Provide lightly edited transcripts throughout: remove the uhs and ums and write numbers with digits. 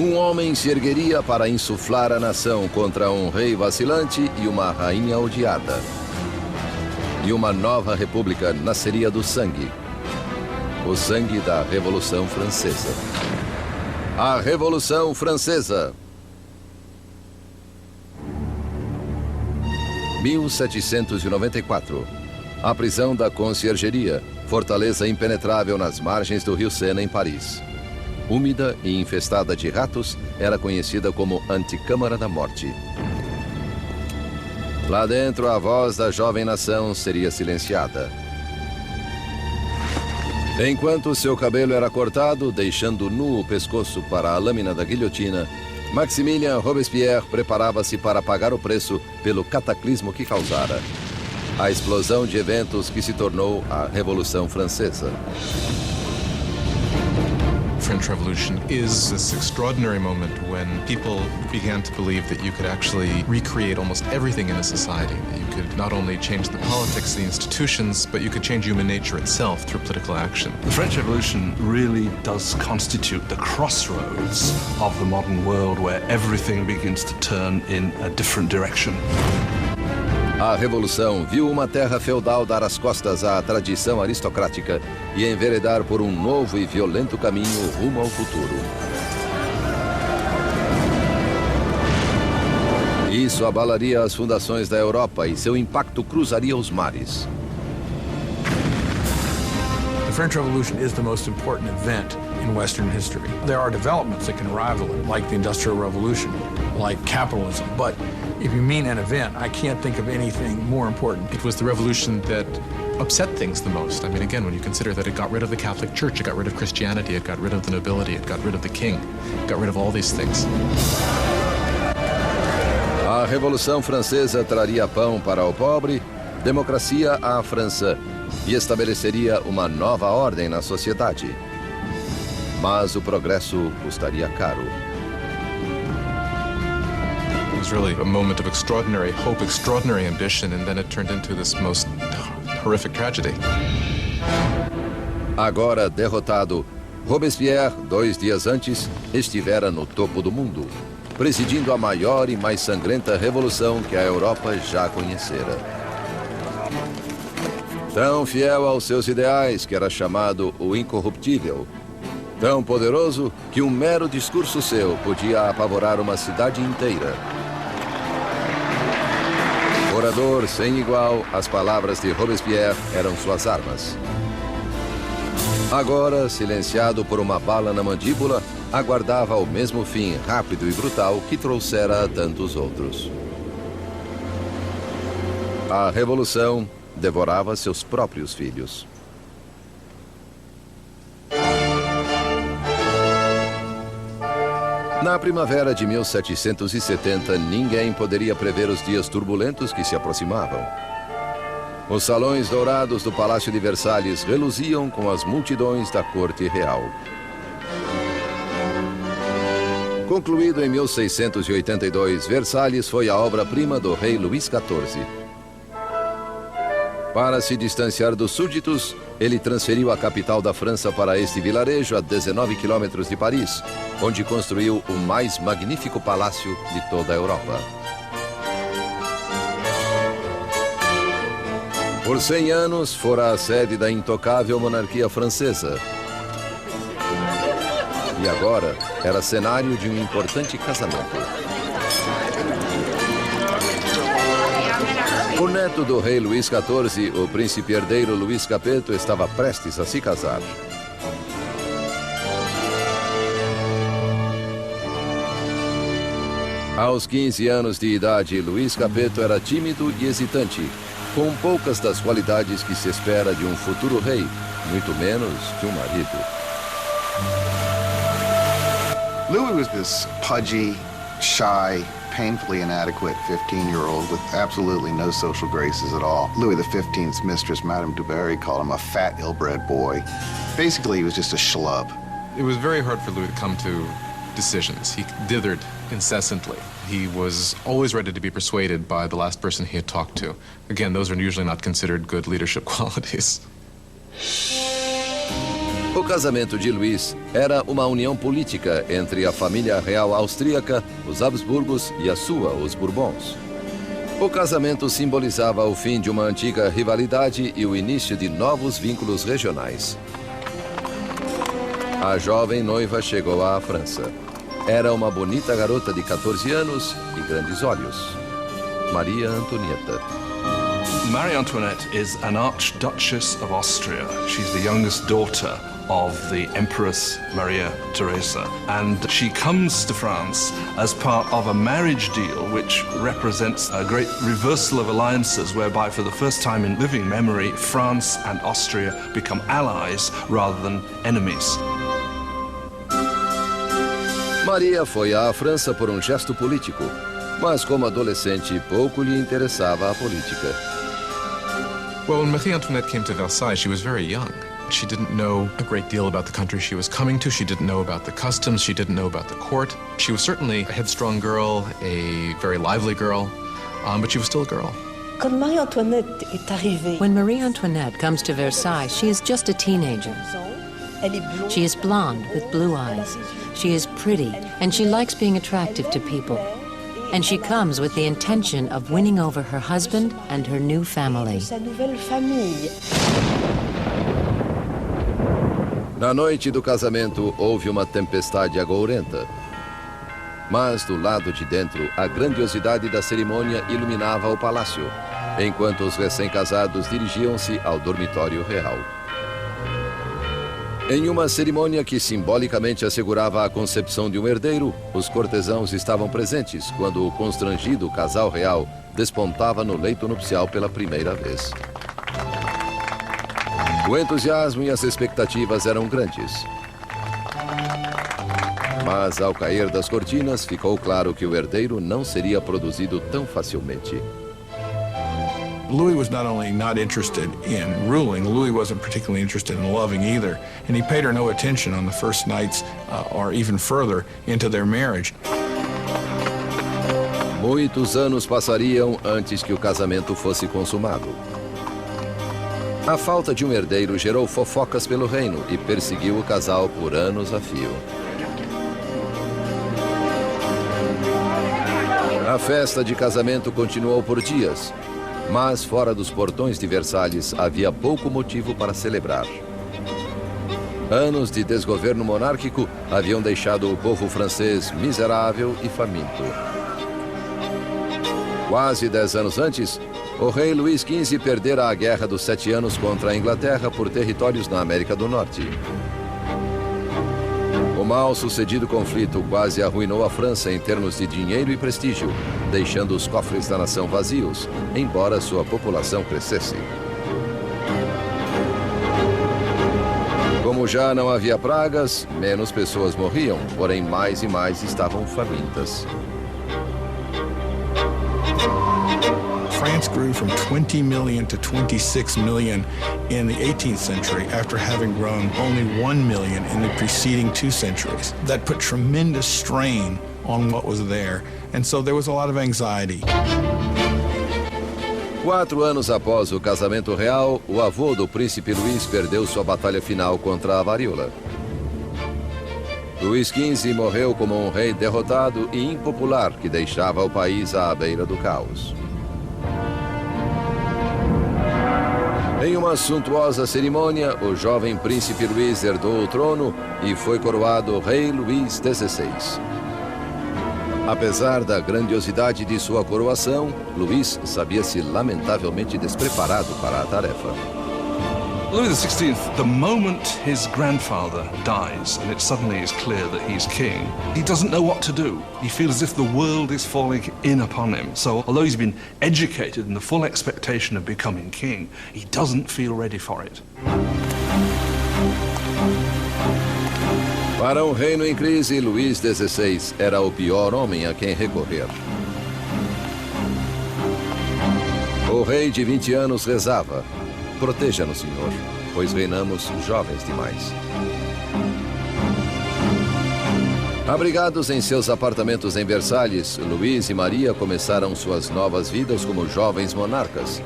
Um homem se ergueria para insuflar a nação contra um rei vacilante e uma rainha odiada. E uma nova república nasceria do sangue. O sangue da Revolução Francesa. A Revolução Francesa. 1794. A prisão da Conciergeria, fortaleza impenetrável nas margens do rio Sena, em Paris. Úmida e infestada de ratos, era conhecida como Anticâmara da Morte. Lá dentro, a voz da jovem nação seria silenciada. Enquanto seu cabelo era cortado, deixando nu o pescoço para a lâmina da guilhotina, Maximilien Robespierre preparava-se para pagar o preço pelo cataclismo que causara. A explosão de eventos que se tornou a Revolução Francesa. The French Revolution is this extraordinary moment when people began to believe that you could actually recreate almost everything in a society. That you could not only change the politics, the institutions, but you could change human nature itself through political action. The French Revolution really does constitute the crossroads of the modern world where everything begins to turn in a different direction. A Revolução viu uma terra feudal dar as costas à tradição aristocrática e enveredar por um novo e violento caminho rumo ao futuro. Isso abalaria as fundações da Europa e seu impacto cruzaria os mares. The French Revolution is the most important event in Western history. There are developments that can rival it, like the Industrial Revolution, like capitalism, but if you mean an event, I can't think of anything more important. It was the revolution that upset things the most. I mean, again, when you consider that it got rid of the Catholic Church, it got rid of Christianity, it got rid of the nobility, it got rid of the king, it got rid of all these things. A Revolução Francesa traria pão para o pobre, democracia à França e estabeleceria uma nova ordem na sociedade. Mas o progresso custaria caro. It was really a moment of extraordinary hope, extraordinary ambition, and then it turned into this most horrific tragedy. Agora derrotado, Robespierre, 2 dias antes, estivera no topo do mundo, presidindo a maior e mais sangrenta revolução que a Europa já conhecera. Tão fiel aos seus ideais que era chamado o incorruptível, tão poderoso que um mero discurso seu podia apavorar uma cidade inteira. Orador sem igual, as palavras de Robespierre eram suas armas. Agora, silenciado por uma bala na mandíbula, aguardava o mesmo fim rápido e brutal que trouxera a tantos outros. A revolução devorava seus próprios filhos. Na primavera de 1770, ninguém poderia prever os dias turbulentos que se aproximavam. Os salões dourados do Palácio de Versalhes reluziam com as multidões da corte real. Concluído em 1682, Versalhes foi a obra-prima do rei Luís XIV. Para se distanciar dos súditos, ele transferiu a capital da França para este vilarejo a 19 quilômetros de Paris, onde construiu o mais magnífico palácio de toda a Europa. Por 100 anos, fora a sede da intocável monarquia francesa. E agora era cenário de um importante casamento. O neto do rei Luís XIV, o príncipe herdeiro Luís Capeto, estava prestes a se casar. Aos 15 anos de idade, Luís Capeto era tímido e hesitante, com poucas das qualidades que se espera de um futuro rei, muito menos de um marido. Louis was this pudgy, shy, painfully inadequate 15-year-old with absolutely no social graces at all. Louis XV's mistress, Madame du Barry, called him a fat, ill-bred boy. Basically, he was just a schlub. It was very hard for Louis to come to decisions. He dithered incessantly. He was always ready to be persuaded by the last person he had talked to. Again, those are usually not considered good leadership qualities. O casamento de Luís era uma união política entre a família real austríaca, os Habsburgos, e a sua, os Bourbons. O casamento simbolizava o fim de uma antiga rivalidade e o início de novos vínculos regionais. A jovem noiva chegou à França. Era uma bonita garota de 14 anos e grandes olhos. Maria Antonieta. Marie Antoinette is an Archduchess of Austria. She's the youngest daughter of the Empress Maria Theresa, and she comes to France as part of a marriage deal which represents a great reversal of alliances, whereby for the first time in living memory, France and Austria become allies rather than enemies. Maria foi à França por um gesto político, mas como adolescente pouco lhe interessava a política. Well, when Marie Antoinette came to Versailles, she was very young. She didn't know a great deal about the country she was coming to. She didn't know about the customs. She didn't know about the court. She was certainly a headstrong girl, a very lively girl, but she was still a girl. Quand Marie Antoinette est arrivée, When Marie Antoinette comes to Versailles, she is just a teenager. elle est blonde. She is blonde with blue eyes. She is pretty, and she likes being attractive to people. And she comes with the intention of winning over her husband and her new family. Sa nouvelle famille. Na noite do casamento, houve uma tempestade agourenta. Mas do lado de dentro, a grandiosidade da cerimônia iluminava o palácio, enquanto os recém-casados dirigiam-se ao dormitório real. Em uma cerimônia que simbolicamente assegurava a concepção de um herdeiro, os cortesãos estavam presentes quando o constrangido casal real despontava no leito nupcial pela primeira vez. O entusiasmo e as expectativas eram grandes. Mas ao cair das cortinas, ficou claro que o herdeiro não seria produzido tão facilmente. Louis was not only not interested in ruling, Louis wasn't particularly interested in loving either, and he paid her no attention on the first nights or even further into their marriage. Muitos anos passariam antes que o casamento fosse consumado. A falta de um herdeiro gerou fofocas pelo reino e perseguiu o casal por anos a fio. A festa de casamento continuou por dias. Mas fora dos portões de Versalhes havia pouco motivo para celebrar. Anos de desgoverno monárquico haviam deixado o povo francês miserável e faminto. Quase 10 anos antes, o rei Luís XV perdera a Guerra dos 7 Anos contra a Inglaterra por territórios na América do Norte. O mal-sucedido conflito quase arruinou a França em termos de dinheiro e prestígio, deixando os cofres da nação vazios, embora sua população crescesse. Como já não havia pragas, menos pessoas morriam, porém mais e mais estavam famintas. France grew from 20 million to 26 million in the 18th century after having grown only 1 million in the preceding 2 centuries. That put tremendous strain on what was there, and so there was a lot of anxiety. 4 anos após o casamento real, o avô do príncipe Luís perdeu sua batalha final contra a varíola. Luís XV morreu como um rei derrotado e impopular que deixava o país à beira do caos. Em uma suntuosa cerimônia, o jovem príncipe Luís herdou o trono e foi coroado rei Luís XVI. Apesar da grandiosidade de sua coroação, Luís sabia-se lamentavelmente despreparado para a tarefa. Louis XVI, the moment his grandfather dies and it suddenly is clear that he's king, he doesn't know what to do. He feels as if the world is falling in upon him. So although he's been educated in the full expectation of becoming king, he doesn't feel ready for it. Para um reino em crise, Luís XVI era o pior homem a quem recorrer. O rei de 20 anos rezava: proteja-nos, Senhor, pois reinamos jovens demais. Abrigados em seus apartamentos em Versalhes, Luís e Maria começaram suas novas vidas como jovens monarcas.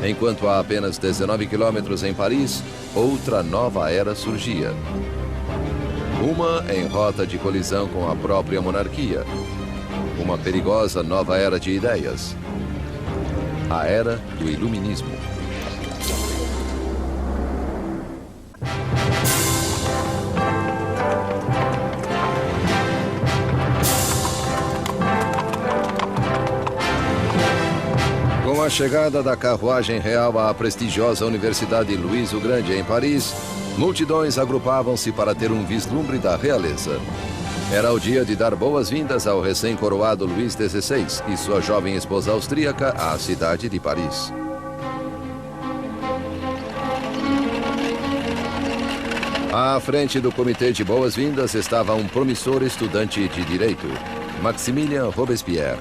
Enquanto a apenas 19 quilômetros em Paris, outra nova era surgia. Uma em rota de colisão com a própria monarquia. Uma perigosa nova era de ideias. A era do Iluminismo. Com a chegada da carruagem real à prestigiosa Universidade Luís o Grande em Paris, multidões agrupavam-se para ter um vislumbre da realeza. Era o dia de dar boas-vindas ao recém-coroado Luís XVI e sua jovem esposa austríaca à cidade de Paris. À frente do comitê de boas-vindas estava um promissor estudante de direito, Maximilien Robespierre.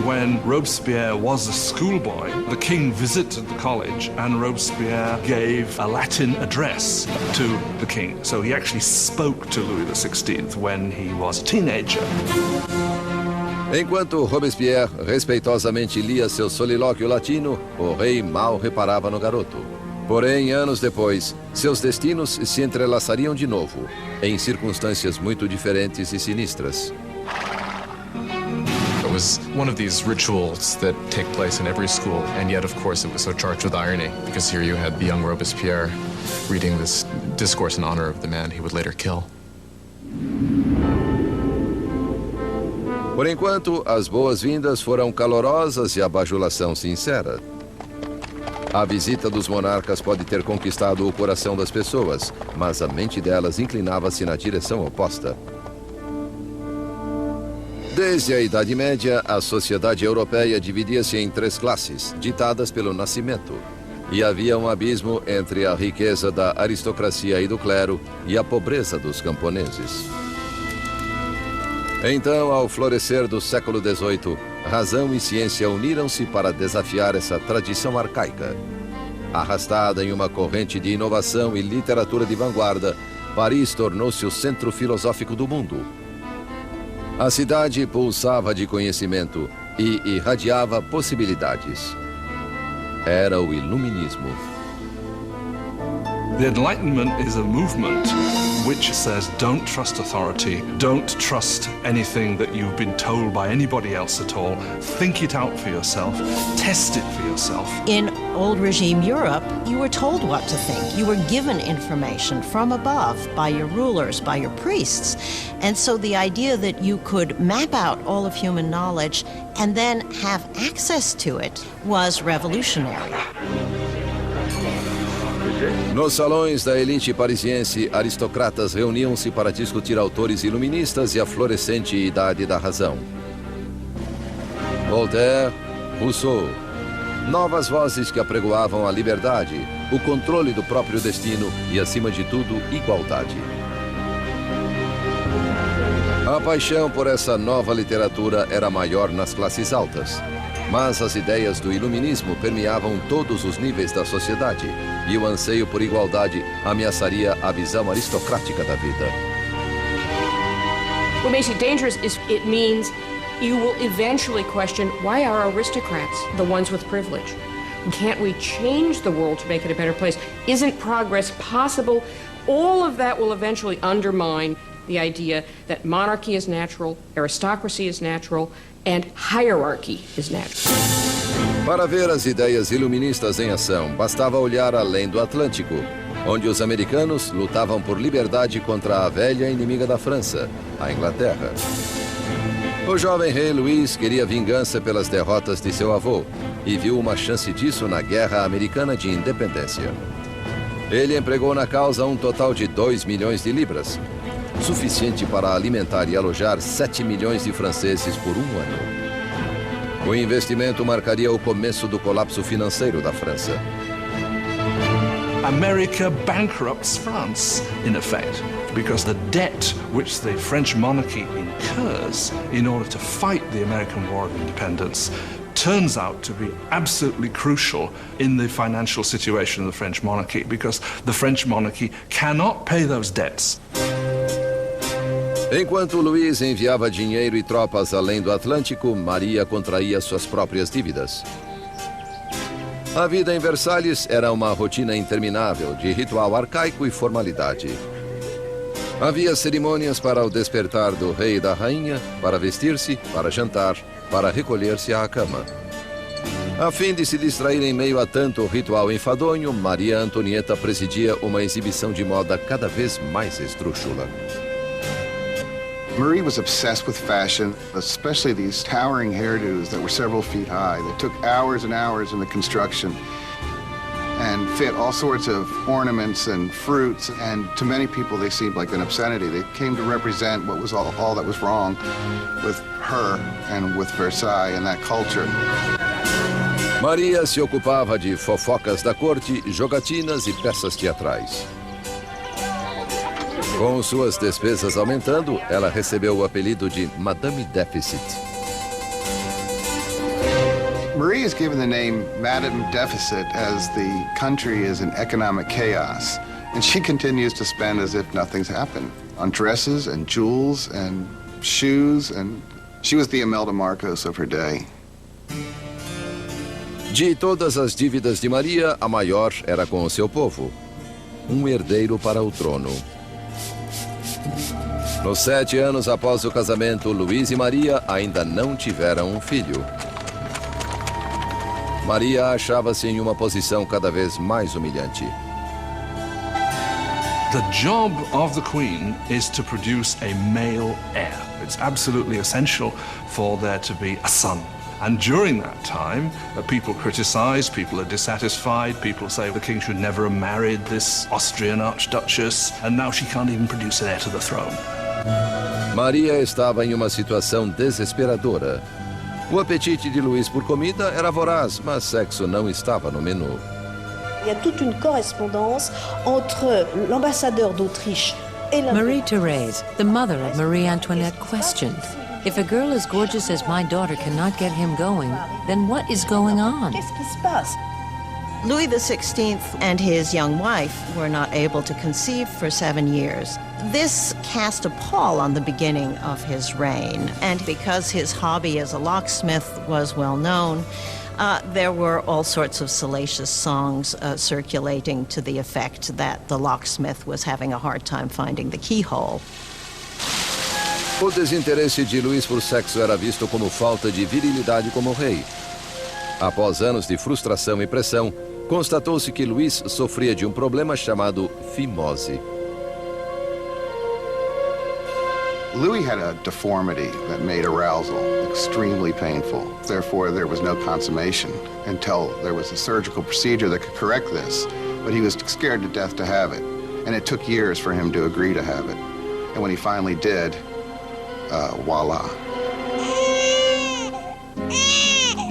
When Robespierre was a schoolboy, the king visited the college and Robespierre gave a Latin address to the king. So he actually spoke to Louis XVI when he was a teenager. Enquanto Robespierre respeitosamente lia seu solilóquio latino, o rei mal reparava no garoto. Porém, anos depois, seus destinos se entrelaçariam de novo, em circunstâncias muito diferentes e sinistras. It was one of these rituals that take place in every school, and yet, of course, it was so charged with irony, because here you had the young Robespierre reading this discourse in honor of the man he would later kill. Por enquanto, as boas-vindas foram calorosas e a bajulação sincera. A visita dos monarcas pode ter conquistado o coração das pessoas, mas a mente delas inclinava-se na direção oposta. Desde a Idade Média, a sociedade europeia dividia-se em três classes, ditadas pelo nascimento. E havia um abismo entre a riqueza da aristocracia e do clero e a pobreza dos camponeses. Então, ao florescer do século XVIII, razão e ciência uniram-se para desafiar essa tradição arcaica. Arrastada em uma corrente de inovação e literatura de vanguarda, Paris tornou-se o centro filosófico do mundo. A cidade pulsava de conhecimento e irradiava possibilidades. Era o Iluminismo. The Enlightenment is a movement which says don't trust authority, don't trust anything that you've been told by anybody else at all. Think it out for yourself, test it for yourself. In old regime Europe, you were told what to think. You were given information from above by your rulers, by your priests. And so the idea that you could map out all of human knowledge and then have access to it was revolutionary. Nos salões da elite parisiense, aristocratas reuniam-se para discutir autores iluministas e a florescente idade da razão. Voltaire, Rousseau, novas vozes que apregoavam a liberdade, o controle do próprio destino e, acima de tudo, igualdade. A paixão por essa nova literatura era maior nas classes altas. Mas as ideias do iluminismo permeavam todos os níveis da sociedade e o anseio por igualdade ameaçaria a visão aristocrática da vida. What makes it dangerous is it means you will eventually question, why are aristocrats the ones with privilege? Can't we change the world to make it a better place? Isn't progress possible? All of that will eventually undermine the idea that monarchy is natural, aristocracy is natural, and hierarchy is natural. Para ver as ideias iluministas em ação, bastava olhar além do Atlântico, onde os americanos lutavam por liberdade contra a velha inimiga da França, a Inglaterra. O jovem rei Luís queria vingança pelas derrotas de seu avô e viu uma chance disso na Guerra Americana de Independência. Ele empregou na causa um total de 2 milhões de libras, suficiente para alimentar e alojar 7 milhões de franceses por um ano. O investimento marcaria o começo do colapso financeiro da França. America bankrupts France, in effect, because the debt which the French monarchy incurs in order to fight the American War of Independence turns out to be absolutely crucial in the financial situation of the French monarchy, because the French monarchy cannot pay those debts. Enquanto Luís enviava dinheiro e tropas além do Atlântico, Maria contraía suas próprias dívidas. A vida em Versalhes era uma rotina interminável de ritual arcaico e formalidade. Havia cerimônias para o despertar do rei e da rainha, para vestir-se, para jantar, para recolher-se à cama. A fim de se distrair em meio a tanto ritual enfadonho, Maria Antonieta presidia uma exibição de moda cada vez mais esdrúxula. Marie was obsessed with fashion, especially these towering hairdos that were several feet high, that took hours and hours in the construction and fit all sorts of ornaments and fruits, and to many people they seemed like an obscenity. They came to represent what was all that was wrong with her and with Versailles and that culture. Maria se ocupava de fofocas da corte, jogatinas e peças teatrais. Com suas despesas aumentando, ela recebeu o apelido de Madame Deficit. Marie is given the name Madame Deficit as the country is in economic chaos, and she continues to spend as if nothing's happened on dresses and jewels and shoes, and she was the Imelda Marcos of her day. De todas as dívidas de Maria, a maior era com o seu povo. Herdeiro para o trono. Nos 7 anos após o casamento, Luís e Maria ainda não tiveram um filho. Maria achava-se em uma posição cada vez mais humilhante. The job of the Queen is to produce a male heir. It's absolutely essential for there to be a son. And during that time, people criticize, people are dissatisfied, people say the king should never have married this Austrian archduchess, and now she can't even produce an heir to the throne. Maria estava em uma situação desesperadora. O apetite de Luís por comida era voraz, mas sexo não estava no menu. Il y a toute une correspondance entre l'ambassadeur d'Autriche et la... Marie-Thérèse, the mother of Marie Antoinette, questioned, if a girl as gorgeous as my daughter cannot get him going, then what is going on? Qu'est-ce qui se passe? Louis XVI and his young wife were not able to conceive for 7 years. This cast a pall on the beginning of his reign, and because his hobby as a locksmith was well known, there were all sorts of salacious songs circulating to the effect that the locksmith was having a hard time finding the keyhole. O desinteresse de Luís por sexo era visto como falta de virilidade como rei. Após anos de frustração e pressão, constatou-se que Luís sofria de um problema chamado fimose. Louis had a deformity that made arousal extremely painful. Therefore, there was no consummation until there was a surgical procedure that could correct this. But he was scared to death to have it. And it took years for him to agree to have it. And when he finally did, voila.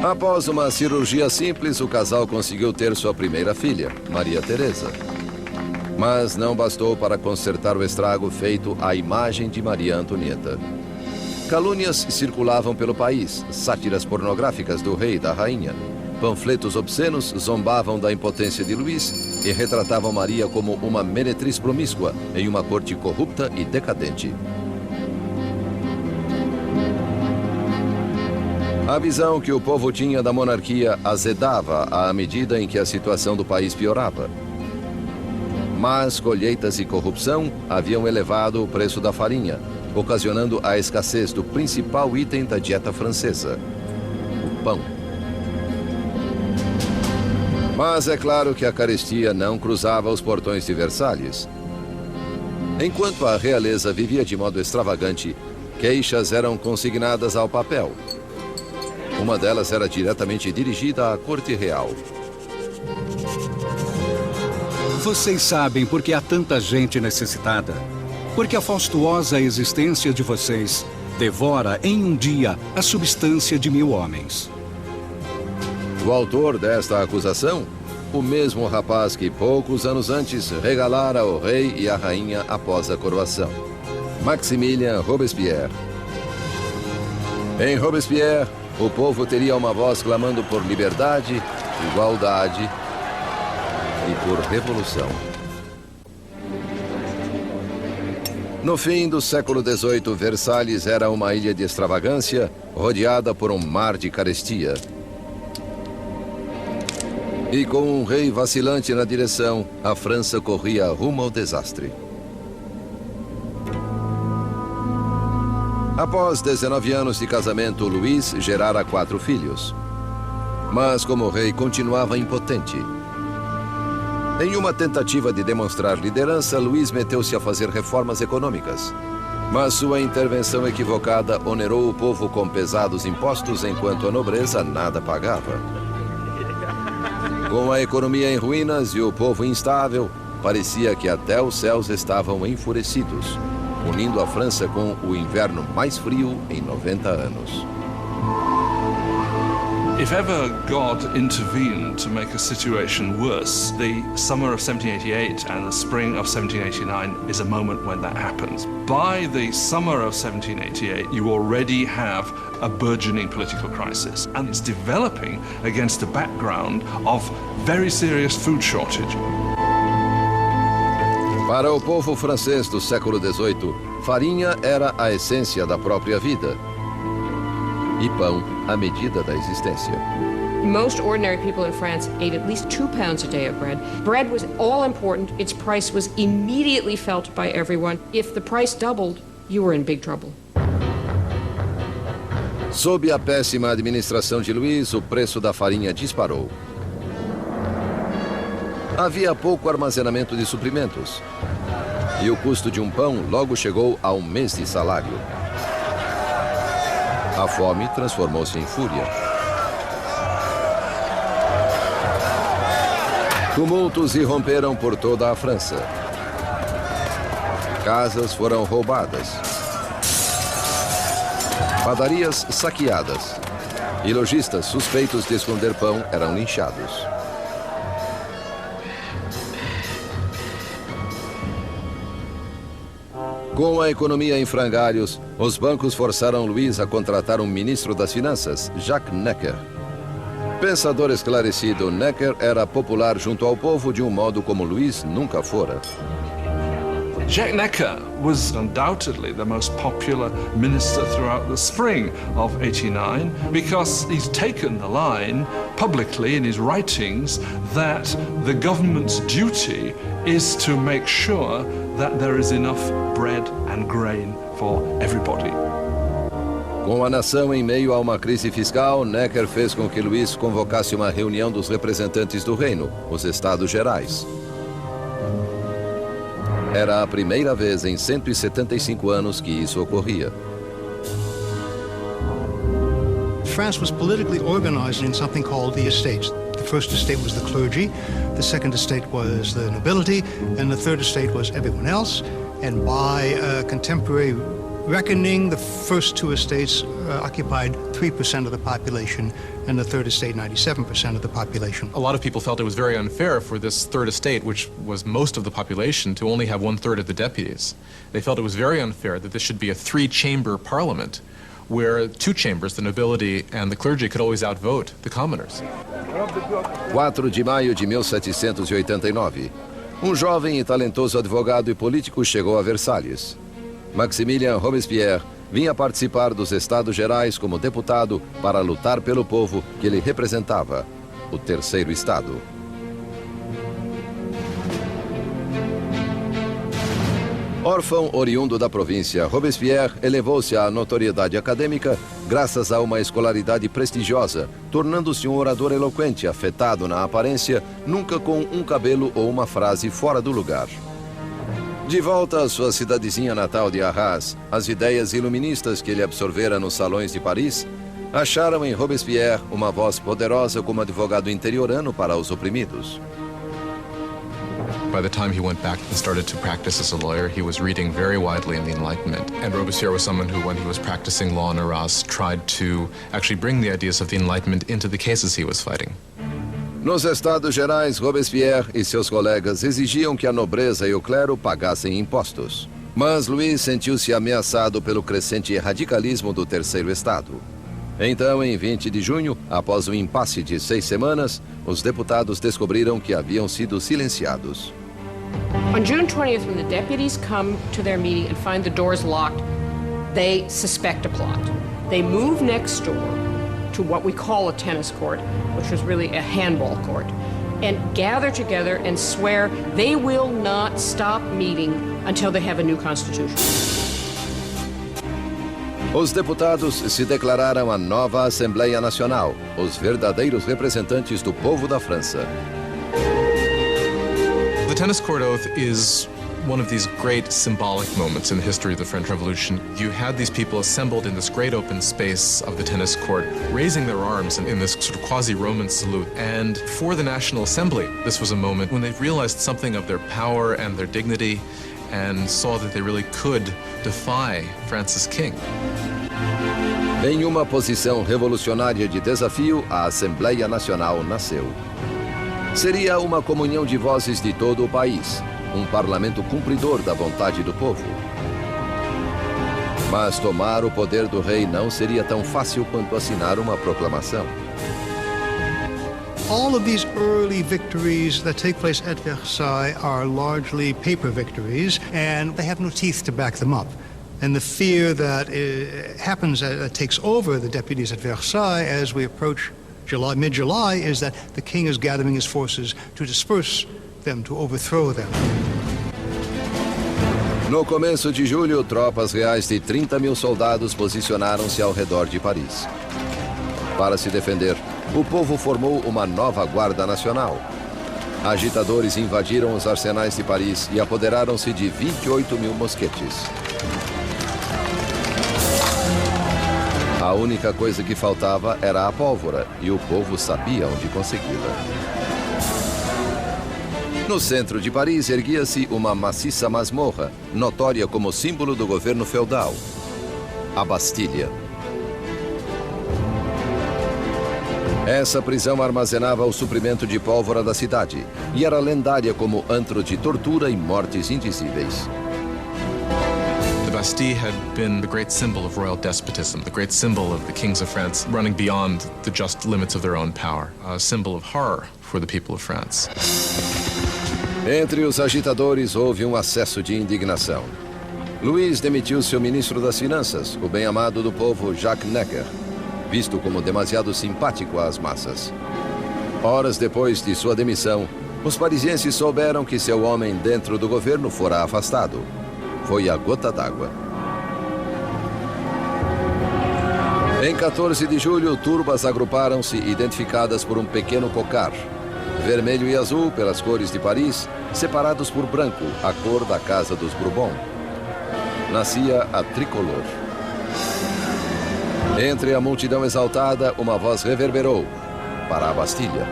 Após uma cirurgia simples, o casal conseguiu ter sua primeira filha, Maria Teresa. Mas não bastou para consertar o estrago feito à imagem de Maria Antonieta. Calúnias circulavam pelo país, sátiras pornográficas do rei e da rainha. Panfletos obscenos zombavam da impotência de Luís e retratavam Maria como uma meretriz promíscua em uma corte corrupta e decadente. A visão que o povo tinha da monarquia azedava à medida em que a situação do país piorava. Mas colheitas e corrupção haviam elevado o preço da farinha, ocasionando a escassez do principal item da dieta francesa, o pão. Mas é claro que a carestia não cruzava os portões de Versalhes. Enquanto a realeza vivia de modo extravagante, queixas eram consignadas ao papel. Uma delas era diretamente dirigida à corte real. Vocês sabem por que há tanta gente necessitada. Porque a faustuosa existência de vocês devora em um dia a substância de 1000 homens. O autor desta acusação? O mesmo rapaz que poucos anos antes regalara o rei e a rainha após a coroação. Maximilien Robespierre. Em Robespierre, o povo teria uma voz clamando por liberdade, igualdade e por revolução. No fim do século XVIII, Versalhes era uma ilha de extravagância, rodeada por um mar de carestia. E com um rei vacilante na direção, a França corria rumo ao desastre. Após 19 anos de casamento, Luís gerara 4 filhos. Mas como rei continuava impotente. Em uma tentativa de demonstrar liderança, Luís meteu-se a fazer reformas econômicas. Mas sua intervenção equivocada onerou o povo com pesados impostos, enquanto a nobreza nada pagava. Com a economia em ruínas e o povo instável, parecia que até os céus estavam enfurecidos, unindo a França com o inverno mais frio em 90 anos. If ever God intervened to make a situation worse, the summer of 1788 and the spring of 1789 is a moment when that happens. By the summer of 1788, you already have a burgeoning political crisis, and it's developing against a background of very serious food shortage. Para o povo francês do século XVIII, farinha era a essência da própria vida. E pão, a medida da existência. Most ordinary people in France ate at least 2 pounds a day of bread. Bread was all important. Its price was immediately felt by everyone. If the price doubled, you were in big trouble. Sob a péssima administração de Luís, o preço da farinha disparou. Havia pouco armazenamento de suprimentos. E o custo de um pão logo chegou a 1 mês de salário. A fome transformou-se em fúria. Tumultos irromperam por toda a França. Casas foram roubadas. Padarias saqueadas. E lojistas suspeitos de esconder pão eram linchados. Com a economia em frangalhos, os bancos forçaram Luís a contratar um ministro das Finanças, Jacques Necker. Pensador esclarecido, Necker era popular junto ao povo de um modo como Luís nunca fora. Jacques Necker was undoubtedly the most popular minister throughout the spring of 89 because he's taken the line publicly in his writings that the government's duty is to make sure that there is enough bread and grain for everybody. Com a nação em meio a uma crise fiscal, Necker fez com que Luís convocasse uma reunião dos representantes do reino, os Estados Gerais. Era a primeira vez em 175 anos que isso ocorria. France was politically organized in something called the estates. The first estate was the clergy, the second estate was the nobility, and the third estate was everyone else. And by contemporary reckoning, the first 2 estates occupied 3% of the population, and the third estate 97% of the population. A lot of people felt it was very unfair for this third estate, which was most of the population, to only have 1/3 of the deputies. They felt it was very unfair that this should be a 3-chamber parliament, where 2 chambers, the nobility and the clergy, could always outvote the commoners. 4 de maio de 1789. Um jovem e talentoso advogado e político chegou a Versalhes. Maximilien Robespierre vinha participar dos Estados Gerais como deputado para lutar pelo povo que ele representava, o Terceiro Estado. Órfão oriundo da província, Robespierre elevou-se à notoriedade acadêmica graças a uma escolaridade prestigiosa, tornando-se um orador eloquente, afetado na aparência, nunca com um cabelo ou uma frase fora do lugar. De volta à sua cidadezinha natal de Arras, as ideias iluministas que ele absorvera nos salões de Paris acharam em Robespierre uma voz poderosa como advogado interiorano para os oprimidos. By the time he went back and started to practice as a lawyer, he was reading very widely in the Enlightenment. And Robespierre was someone who, when he was practicing law in Arras, tried to actually bring the ideas of the Enlightenment into the cases he was fighting. Nos Estados Gerais, Robespierre e seus colegas exigiam que a nobreza e o clero pagassem impostos. Mas Luís sentiu-se ameaçado pelo crescente radicalismo do Terceiro Estado. Então, em 20 de junho, após um impasse de 6 semanas, os deputados descobriram que haviam sido silenciados. On June 20th, when the deputies come to their meeting and find the doors locked, they suspect a plot. They move next door to what we call a tennis court, which was really a handball court, and gather together and swear they will not stop meeting until they have a new constitution. Os deputados se declararam a nova Assembleia Nacional, os verdadeiros representantes do povo da França. The tennis court oath is one of these great symbolic moments in the history of the French Revolution. You had these people assembled in this great open space of the tennis court, raising their arms in this sort of quasi-Roman salute. And for the National Assembly, this was a moment when they realized something of their power and their dignity and saw that they really could defy France's king. Em uma posição revolucionária de desafio, a Assembleia Nacional nasceu. Seria uma comunhão de vozes de todo o país, um parlamento cumpridor da vontade do povo. Mas tomar o poder do rei não seria tão fácil quanto assinar uma proclamação. All of these early victories that take place at Versailles are largely paper victories, and they have no teeth to back them up. And the fear that happens, takes over the deputies at Versailles as we approach mid-July, is that the king is gathering his forces to disperse them, to overthrow them. No começo de julho, tropas reais de 30 mil soldados posicionaram-se ao redor de Paris. Para se defender, o povo formou uma nova Guarda Nacional. Agitadores invadiram os arsenais de Paris e apoderaram-se de 28 mil mosquetes. A única coisa que faltava era a pólvora, e o povo sabia onde consegui-la. No centro de Paris erguia-se uma maciça masmorra, notória como símbolo do governo feudal, a Bastilha. Essa prisão armazenava o suprimento de pólvora da cidade e era lendária como antro de tortura e mortes indizíveis. The Bastille had been the great symbol of royal despotism, the great symbol of the kings of France running beyond the just limits of their own power, a symbol of horror for the people of France. Entre os agitadores houve um acesso de indignação. Louis demitiu seu ministro das Finanças, o bem-amado do povo Jacques Necker, visto como demasiado simpático às massas. Horas depois de sua demissão, os parisienses souberam que seu homem dentro do governo fora afastado. Foi a gota d'água. Em 14 de julho, turbas agruparam-se identificadas por um pequeno cocar, vermelho e azul pelas cores de Paris, separados por branco, a cor da Casa dos Bourbon. Nascia a tricolor. Entre a multidão exaltada, uma voz reverberou para a Bastilha.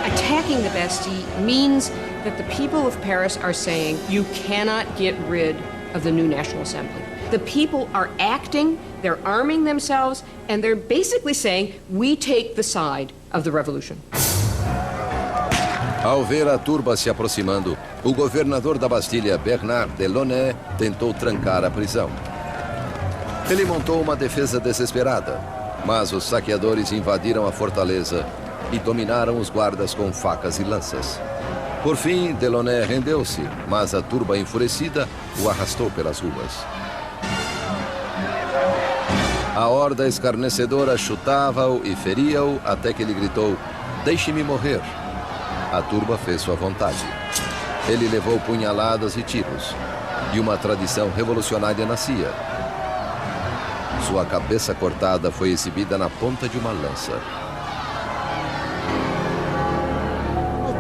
Attacking the Bastille means that the people of Paris are saying you cannot get rid of the new National Assembly. The people are acting, they're arming themselves, and they're basically saying we take the side of the revolution. Ao ver a turba se aproximando, o governador da Bastilha, Bernard Delaunay, tentou trancar a prisão. Ele montou uma defesa desesperada, mas os saqueadores invadiram a fortaleza e dominaram os guardas com facas e lanças. Por fim, Delaunay rendeu-se, mas a turba enfurecida o arrastou pelas ruas. A horda escarnecedora chutava-o e feria-o até que ele gritou: "Deixe-me morrer." A turba fez sua vontade. Ele levou punhaladas e tiros, e uma tradição revolucionária nascia. Sua cabeça cortada foi exibida na ponta de uma lança.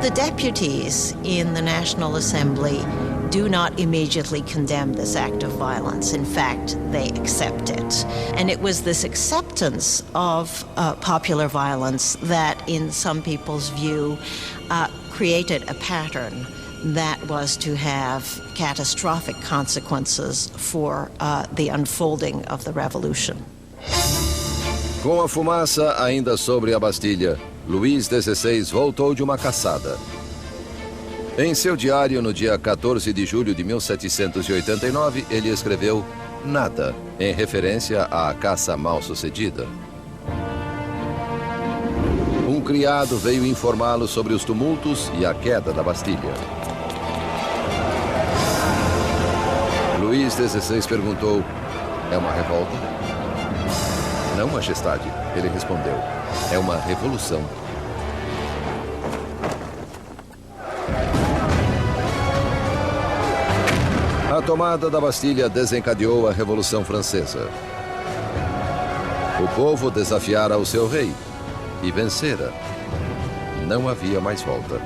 The deputies in the National Assembly do not immediately condemn this act of violence. In fact, they accept it. And it was this acceptance of popular violence that, in some people's view, created a pattern that was to have catastrophic consequences for the unfolding of the revolution. Com a fumaça ainda sobre a Bastilha, Luís XVI voltou de uma caçada. Em seu diário, no dia 14 de julho de 1789, ele escreveu "nada", em referência à caça mal-sucedida. Um criado veio informá-lo sobre os tumultos e a queda da Bastilha. Luís XVI perguntou: é uma revolta? Não, Majestade, ele respondeu. É uma revolução. A tomada da Bastilha desencadeou a Revolução Francesa. O povo desafiara o seu rei e vencera. Não havia mais volta.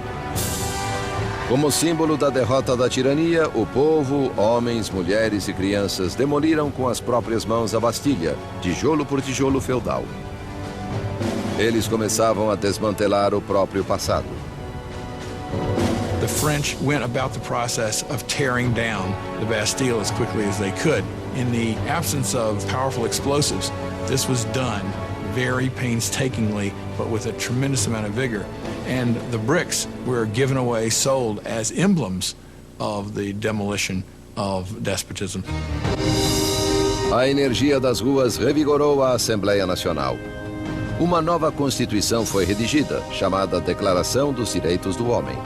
Como símbolo da derrota da tirania, o povo, homens, mulheres e crianças demoliram com as próprias mãos a Bastilha, tijolo por tijolo feudal. Eles começavam a desmantelar o próprio passado. The French went about the process of tearing down the Bastille as quickly as they could. In the absence of powerful explosives, this was done very painstakingly, but with a tremendous amount of vigor. And the bricks were given away, sold as emblems of the demolition of despotism. A energia das ruas revigorou a Assembleia Nacional. Uma nova Constituição foi redigida, chamada Declaração dos Direitos do Homem.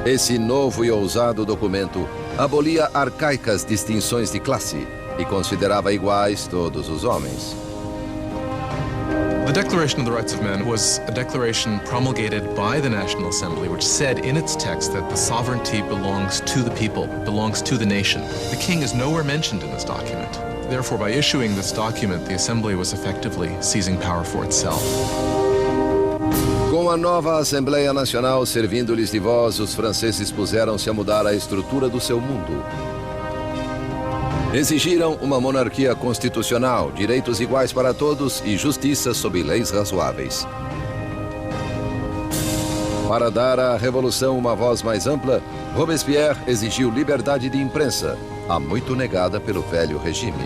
Esse novo e ousado documento abolia arcaicas distinções de classe e considerava iguais todos os homens. The Declaration of the Rights of Man was a declaration promulgated by the National Assembly, which said in its text that the sovereignty belongs to the people, belongs to the nation. The king is nowhere mentioned in this document. Therefore, by issuing this document, the Assembly was effectively seizing power for itself. Com a nova Assembleia Nacional servindo-lhes de voz, os franceses puseram-se a mudar a estrutura do seu mundo. Exigiram uma monarquia constitucional, direitos iguais para todos e justiça sob leis razoáveis. Para dar à revolução uma voz mais ampla, Robespierre exigiu liberdade de imprensa, há muito negada pelo velho regime.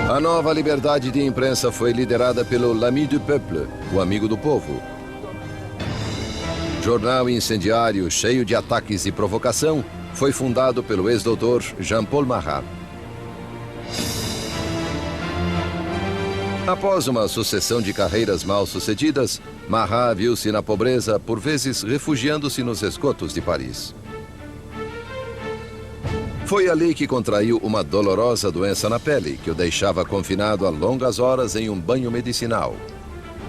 A nova liberdade de imprensa foi liderada pelo L'Ami du Peuple, o amigo do povo. Jornal incendiário, cheio de ataques e provocação, foi fundado pelo ex-doutor Jean-Paul Marat. Após uma sucessão de carreiras mal-sucedidas, Marat viu-se na pobreza, por vezes refugiando-se nos esgotos de Paris. Foi ali que contraiu uma dolorosa doença na pele, que o deixava confinado a longas horas em um banho medicinal.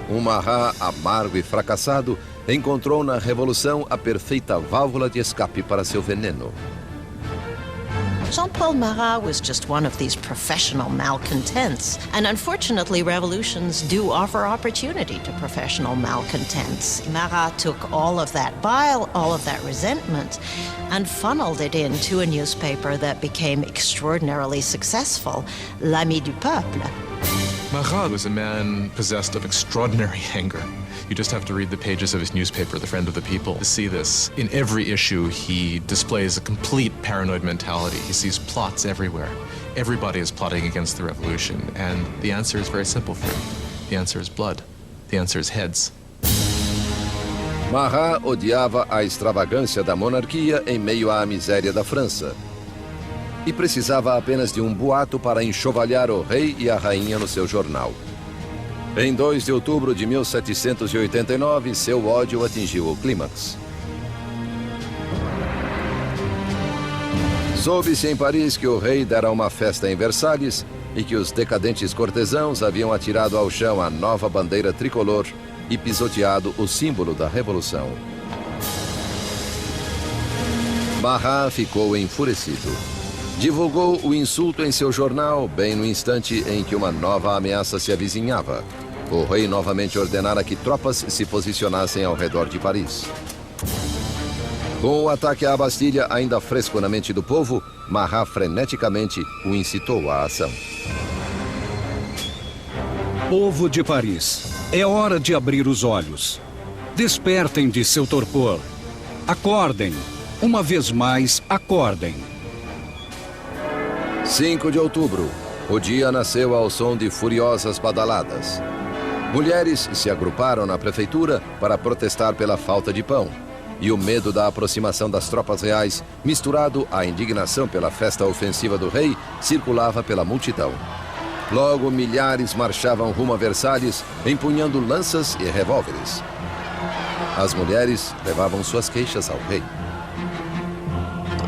Um Marat amargo e fracassado encontrou na Revolução a perfeita válvula de escape para seu veneno. Jean-Paul Marat was just one of these professional malcontents. And unfortunately, revolutions do offer opportunity to professional malcontents. Marat took all of that bile, all of that resentment, and funneled it into a newspaper that became extraordinarily successful, L'Ami du Peuple. Marat was a man possessed of extraordinary anger. You just have to read the pages of his newspaper, The Friend of the People, to see this. In every issue, he displays a complete paranoid mentality. He sees plots everywhere. Everybody is plotting against the revolution, and the answer is very simple for him. The answer is blood. The answer is heads. Marat odiava a extravagância da monarquia em meio à miséria da França. E precisava apenas de um boato para enxovalhar o rei e a rainha no seu jornal. Em 2 de outubro de 1789, seu ódio atingiu o clímax. Soube-se em Paris que o rei dera uma festa em Versalhes e que os decadentes cortesãos haviam atirado ao chão a nova bandeira tricolor e pisoteado o símbolo da Revolução. Marat ficou enfurecido. Divulgou o insulto em seu jornal bem no instante em que uma nova ameaça se avizinhava. O rei novamente ordenara que tropas se posicionassem ao redor de Paris. Com o ataque à Bastilha ainda fresco na mente do povo, Marat freneticamente o incitou à ação. Povo de Paris, é hora de abrir os olhos. Despertem de seu torpor. Acordem. Uma vez mais, acordem. 5 de outubro. O dia nasceu ao som de furiosas badaladas. Mulheres se agruparam na prefeitura para protestar pela falta de pão. E o medo da aproximação das tropas reais, misturado à indignação pela festa ofensiva do rei, circulava pela multidão. Logo, milhares marchavam rumo a Versalhes, empunhando lanças e revólveres. As mulheres levavam suas queixas ao rei.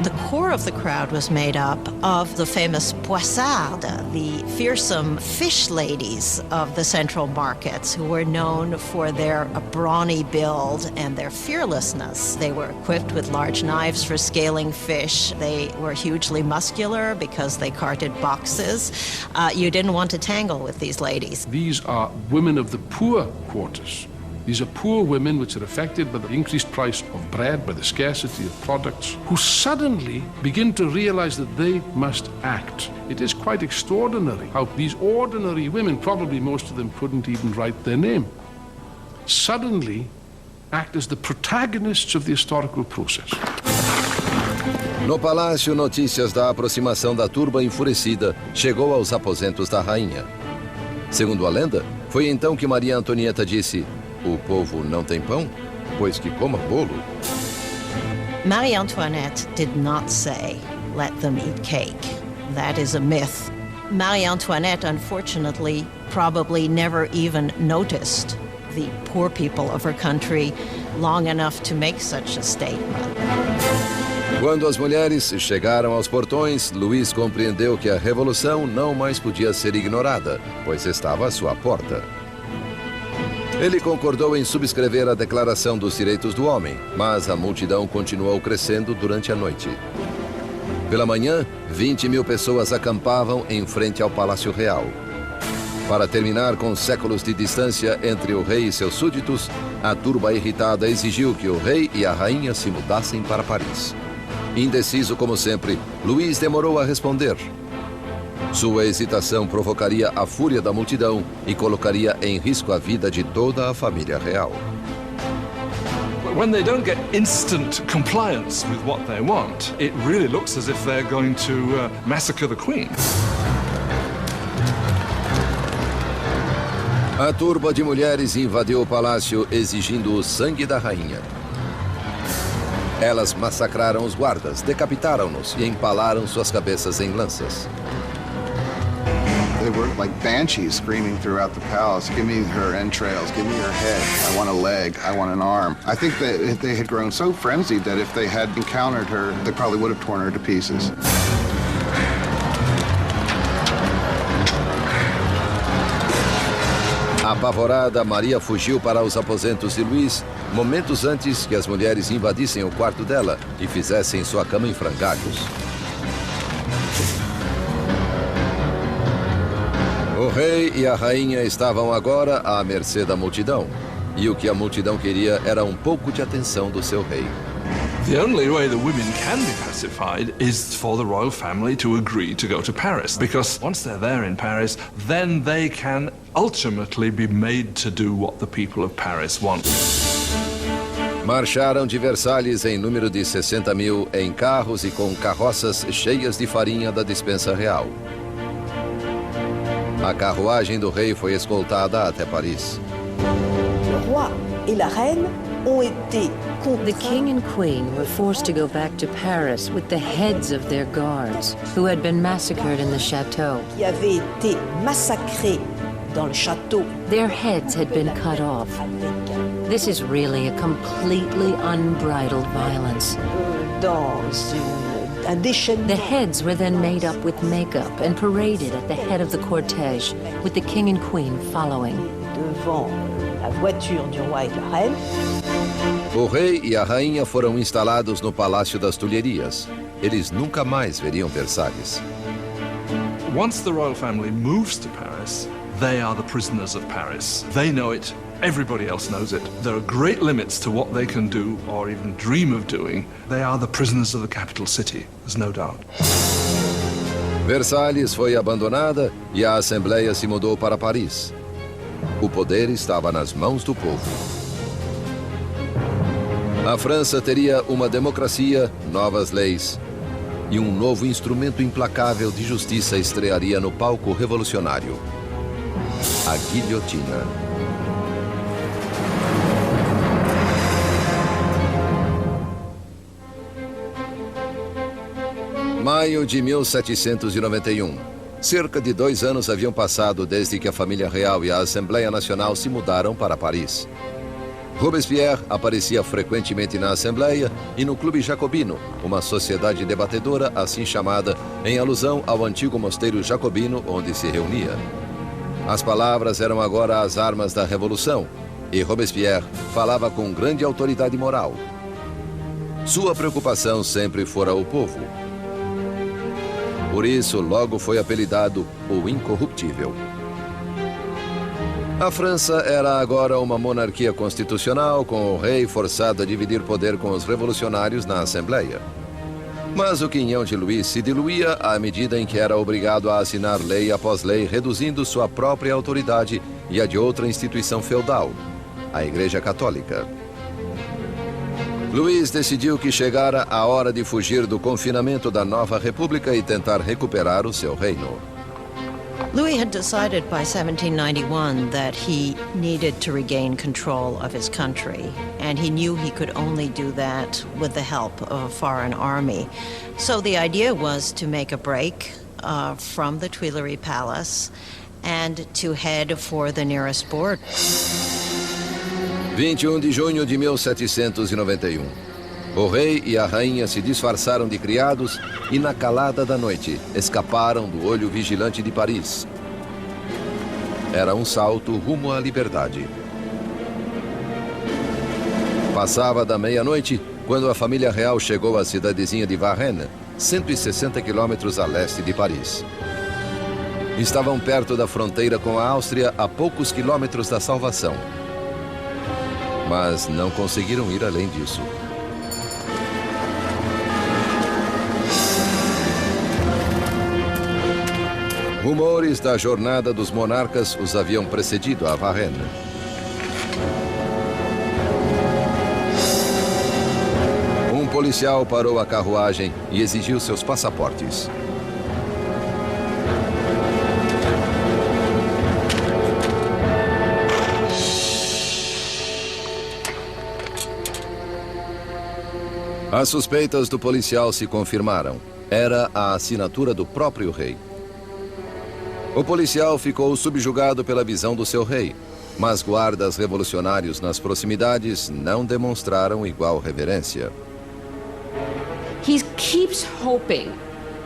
The core of the crowd was made up of the famous poissardes, the fearsome fish ladies of the central markets, who were known for their brawny build and their fearlessness. They were equipped with large knives for scaling fish. They were hugely muscular because they carted boxes. You didn't want to tangle with these ladies. These are women of the poor quarters. These are poor women which are affected by the increased price of bread, by the scarcity of products, who suddenly begin to realize that they must act. It is quite extraordinary how these ordinary women, probably most of them couldn't even write their name, suddenly act as the protagonists of the historical process. No palácio, notícias da aproximação da turba enfurecida chegou aos aposentos da rainha. Segundo a lenda, foi então que Maria Antonieta disse: "O povo não tem pão? Pois que coma bolo." Marie Antoinette did not say, "Let them eat cake." That is a myth. Marie Antoinette, unfortunately, probably never even noticed the poor people of her country long enough to make such a statement. Quando as mulheres chegaram aos portões, Luís compreendeu que a revolução não mais podia ser ignorada, pois estava à sua porta. Ele concordou em subscrever a Declaração dos Direitos do Homem, mas a multidão continuou crescendo durante a noite. Pela manhã, 20.000 pessoas acampavam em frente ao Palácio Real. Para terminar com séculos de distância entre o rei e seus súditos, a turba irritada exigiu que o rei e a rainha se mudassem para Paris. Indeciso como sempre, Luís demorou a responder. Sua hesitação provocaria a fúria da multidão e colocaria em risco a vida de toda a família real. When they don't get instant compliance with what they want, it really looks as if they're going to massacre the Queen. A turba de mulheres invadiu o palácio exigindo o sangue da rainha. Elas massacraram os guardas, decapitaram-nos e empalaram suas cabeças em lanças. They were like banshees screaming throughout the palace, "Give me her entrails, give me her head, I want a leg, I want an arm." I think that they had grown so frenzied that if they had encountered her, they probably would have torn her to pieces. Apavorada, Maria fugiu para os aposentos de Luís, momentos antes que as mulheres invadissem o quarto dela e fizessem sua cama em frangalhos. O rei e a rainha estavam agora à mercê da multidão, e o que a multidão queria era um pouco de atenção do seu rei. The only way the women can be pacified is for the royal family to agree to go to Paris, because once they're there in Paris, then they can ultimately be made to do what the people of Paris want. Marcharam de Versalhes em número de 60.000 em carros e com carroças cheias de farinha da despensa real. A carruagem do rei foi escoltada até Paris. Le roi et la reine ont été The king and queen were forced to go back to Paris with the heads of their guards, who had been massacred in the chateau. qui avaient été massacrés dans le château. Their heads had been cut off. This is really a completely unbridled violence. Dans un déchaînement. The heads were then made up with makeup and paraded at the head of the cortege, with the king and queen following. Devant la voiture du roi et de la reine. O rei e a rainha foram instalados no Palácio das Tulherias. Eles nunca mais veriam Versalhes. Once the royal family moves to Paris, they are the prisoners of Paris. They know it. Everybody else knows it. There are great limits to what they can do or even dream of doing. They are the prisoners of the capital city, there's no doubt. Versalhes foi abandonada e a Assembleia se mudou para Paris. O poder estava nas mãos do povo. A França teria uma democracia, novas leis e um novo instrumento implacável de justiça estrearia no palco revolucionário: a guilhotina. Maio de 1791. Cerca de 2 anos haviam passado desde que a família real e a Assembleia Nacional se mudaram para Paris. Robespierre aparecia frequentemente na Assembleia e no Clube Jacobino, uma sociedade debatedora assim chamada em alusão ao antigo mosteiro jacobino onde se reunia. As palavras eram agora as armas da Revolução e Robespierre falava com grande autoridade moral. Sua preocupação sempre fora o povo. Por isso, logo foi apelidado o Incorruptível. A França era agora uma monarquia constitucional, com o rei forçado a dividir poder com os revolucionários na Assembleia. Mas o quinhão de Louis se diluía à medida em que era obrigado a assinar lei após lei, reduzindo sua própria autoridade e a de outra instituição feudal, a Igreja Católica. Louis decidiu que chegara a hora de fugir do confinamento da nova república e tentar recuperar o seu reino. Louis had decided by 1791 that he needed to regain control of his country, and he knew he could only do that with the help of a foreign army. So the idea was to make a break from the Tuileries Palace and to head for the nearest border. 21 de junho de 1791. O rei e a rainha se disfarçaram de criados e, na calada da noite, escaparam do olho vigilante de Paris. Era um salto rumo à liberdade. Passava da meia-noite quando a família real chegou à cidadezinha de Varennes, 160 quilômetros a leste de Paris. Estavam perto da fronteira com a Áustria, a poucos quilômetros da salvação. Mas não conseguiram ir além disso. Rumores da jornada dos monarcas os haviam precedido a Varennes. Um policial parou a carruagem e exigiu seus passaportes. As suspeitas do policial se confirmaram. Era a assinatura do próprio rei. O policial ficou subjugado pela visão do seu rei, mas guardas revolucionários nas proximidades não demonstraram igual reverência. He keeps hoping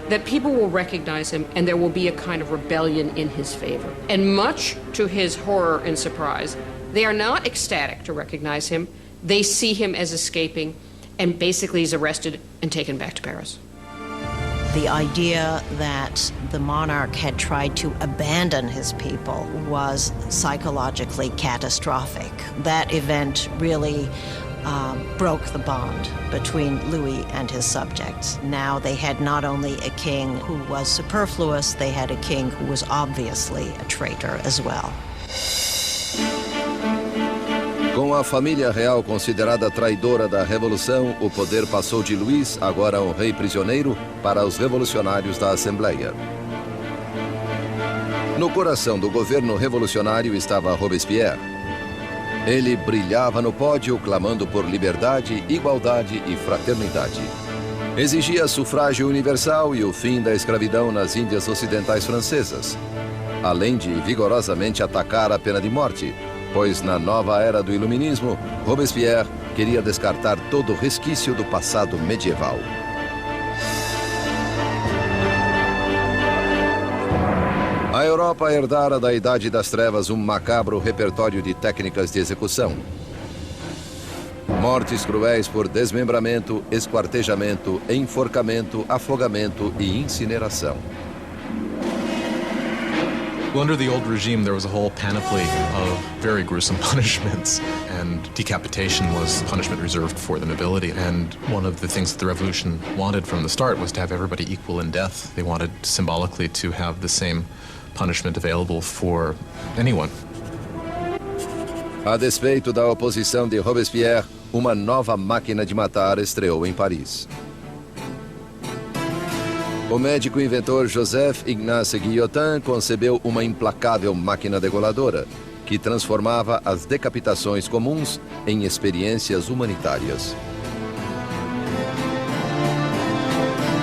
that people will recognize him and there will be a kind of rebellion in his favor. And much to his horror and surprise, they are not ecstatic to recognize him. They see him as escaping and basically is arrested and taken back to Paris. The idea that the monarch had tried to abandon his people was psychologically catastrophic. That event really broke the bond between Louis and his subjects. Now they had not only a king who was superfluous, they had a king who was obviously a traitor as well. Com a família real considerada traidora da Revolução, o poder passou de Louis, agora um rei prisioneiro, para os revolucionários da Assembleia. No coração do governo revolucionário estava Robespierre. Ele brilhava no pódio, clamando por liberdade, igualdade e fraternidade. Exigia sufrágio universal e o fim da escravidão nas Índias Ocidentais Francesas, além de vigorosamente atacar a pena de morte, pois na nova era do Iluminismo, Robespierre queria descartar todo resquício do passado medieval. A Europa herdara da Idade das Trevas um macabro repertório de técnicas de execução. Mortes cruéis por desmembramento, esquartejamento, enforcamento, afogamento e incineração. Well, under the old regime, there was a whole panoply of very gruesome punishments, and decapitation was punishment reserved for the nobility. And one of the things that the revolution wanted from the start was to have everybody equal in death. They wanted symbolically to have the same punishment available for anyone. A despeito da oposição de Robespierre, uma nova máquina de matar estreou em Paris. O médico inventor Joseph Ignace Guillotin concebeu uma implacável máquina degoladora que transformava as decapitações comuns em experiências humanitárias.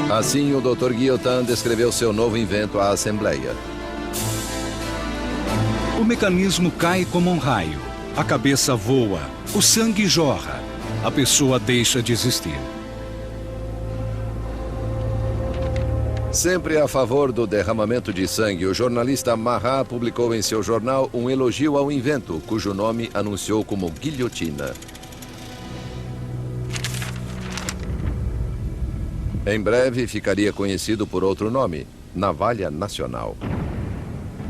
Assim, o Dr. Guillotin descreveu seu novo invento à Assembleia. O mecanismo cai como um raio. A cabeça voa, o sangue jorra, a pessoa deixa de existir. Sempre a favor do derramamento de sangue, o jornalista Marat publicou em seu jornal um elogio ao invento, cujo nome anunciou como guilhotina. Em breve ficaria conhecido por outro nome, Navalha Nacional.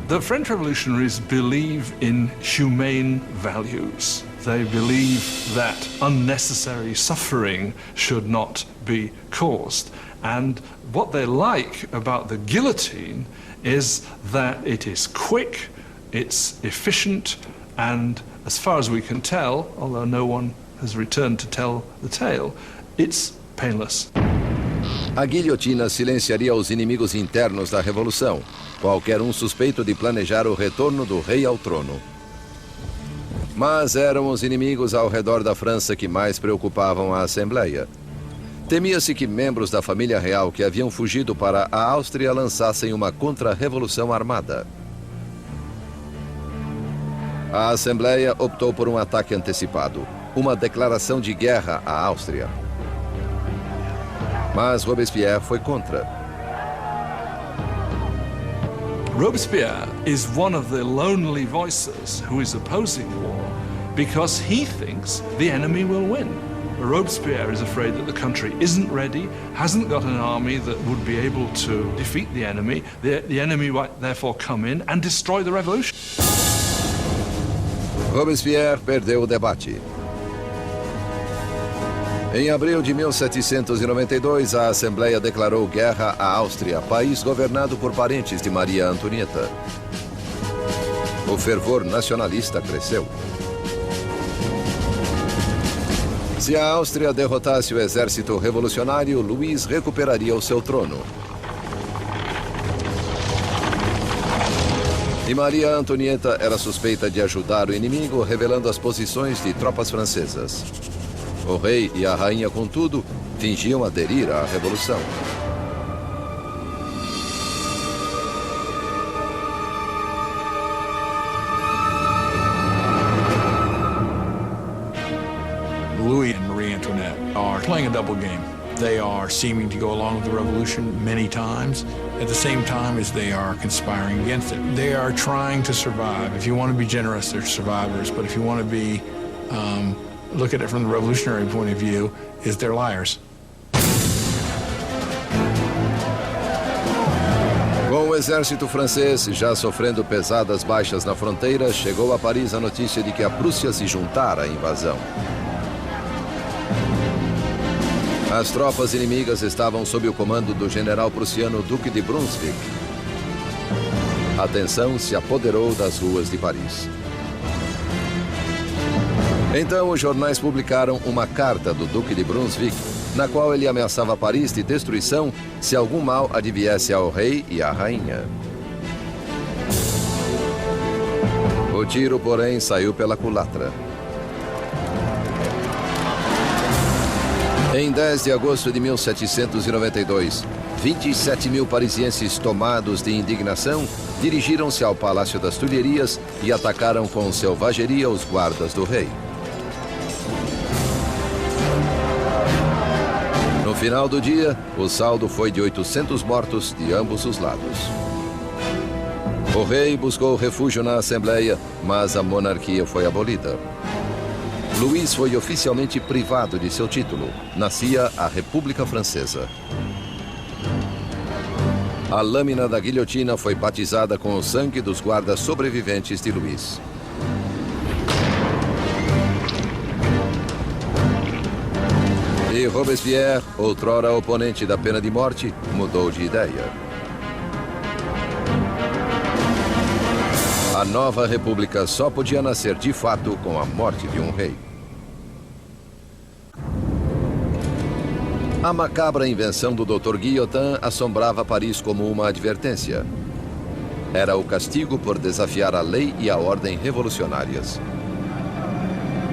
The French revolutionaries believe in humane values. They believe that unnecessary suffering should not be caused. And what they like about the guillotine is that it is quick, it's efficient, and as far as we can tell, although no one has returned to tell the tale, it's painless. A guilhotina silenciaria os inimigos internos da Revolução, qualquer um suspeito de planejar o retorno do rei ao trono. Mas eram os inimigos ao redor da França que mais preocupavam a Assembleia. Temia-se que membros da família real que haviam fugido para a Áustria lançassem uma contra-revolução armada. A Assembleia optou por um ataque antecipado, uma declaração de guerra à Áustria. Mas Robespierre foi contra. Robespierre is one of the lonely voices who is opposing war because he thinks the enemy will win. Robespierre is afraid that the country isn't ready, hasn't got an army that would be able to defeat the enemy. The enemy might therefore come in and destroy the revolution. Robespierre perdeu o debate. Em abril de 1792, a Assembleia declarou guerra à Áustria, país governado por parentes de Maria Antonieta. O fervor nacionalista cresceu. Se a Áustria derrotasse o exército revolucionário, Luís recuperaria o seu trono. E Maria Antonieta era suspeita de ajudar o inimigo, revelando as posições de tropas francesas. O rei e a rainha, contudo, fingiam aderir à revolução. Louis and Marie Antoinette are playing a double game. They are seeming to go along with the revolution many times, at the same time as they are conspiring against it. They are trying to survive. If you want to be generous, they're survivors. But if you want to be, look at it from the revolutionary point of view, is they're liars. Com o exército francês já sofrendo pesadas baixas na fronteira, chegou a Paris a notícia de que a Prússia se juntara à invasão. As tropas inimigas estavam sob o comando do general prussiano Duque de Brunswick. A tensão se apoderou das ruas de Paris. Então, os jornais publicaram uma carta do Duque de Brunswick, na qual ele ameaçava Paris de destruição se algum mal adviesse ao rei e à rainha. O tiro, porém, saiu pela culatra. Em 10 de agosto de 1792, 27 mil parisienses tomados de indignação dirigiram-se ao Palácio das Tulherias e atacaram com selvageria os guardas do rei. No final do dia, o saldo foi de 800 mortos de ambos os lados. O rei buscou refúgio na Assembleia, mas a monarquia foi abolida. Luís foi oficialmente privado de seu título. Nascia a República Francesa. A lâmina da guilhotina foi batizada com o sangue dos guardas sobreviventes de Luís. E Robespierre, outrora oponente da pena de morte, mudou de ideia. A nova república só podia nascer de fato com a morte de um rei. A macabra invenção do Dr. Guillotin assombrava Paris como uma advertência. Era o castigo por desafiar a lei e a ordem revolucionárias.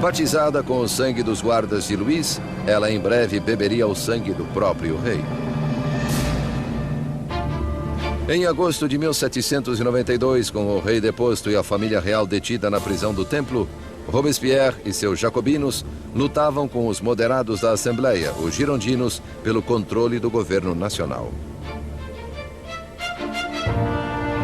Batizada com o sangue dos guardas de Luís, ela em breve beberia o sangue do próprio rei. Em agosto de 1792, com o rei deposto e a família real detida na prisão do Templo, Robespierre e seus jacobinos lutavam com os moderados da Assembleia, os girondinos, pelo controle do governo nacional.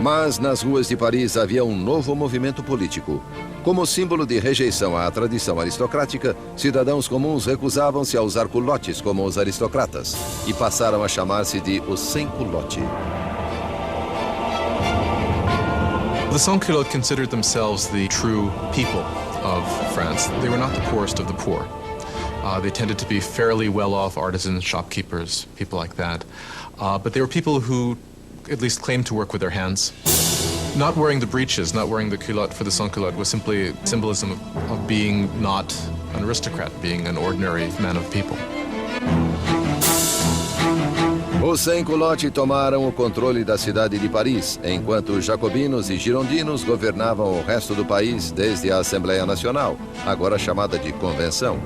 Mas nas ruas de Paris havia um novo movimento político. Como símbolo de rejeição à tradição aristocrática, cidadãos comuns recusavam-se a usar culotes como os aristocratas e passaram a chamar-se de os sem-culote. The sans-culottes considered themselves the true people of France. They were not the poorest of the poor. They tended to be fairly well-off artisans, shopkeepers, people like that. But they were people who at least claimed to work with their hands. Not wearing the breeches, not wearing the culotte for the sans-culotte was simply symbolism of being not an aristocrat, being an ordinary man of people. Os sem-culote tomaram o controle da cidade de Paris, enquanto os jacobinos e girondinos governavam o resto do país desde a Assembleia Nacional, agora chamada de Convenção.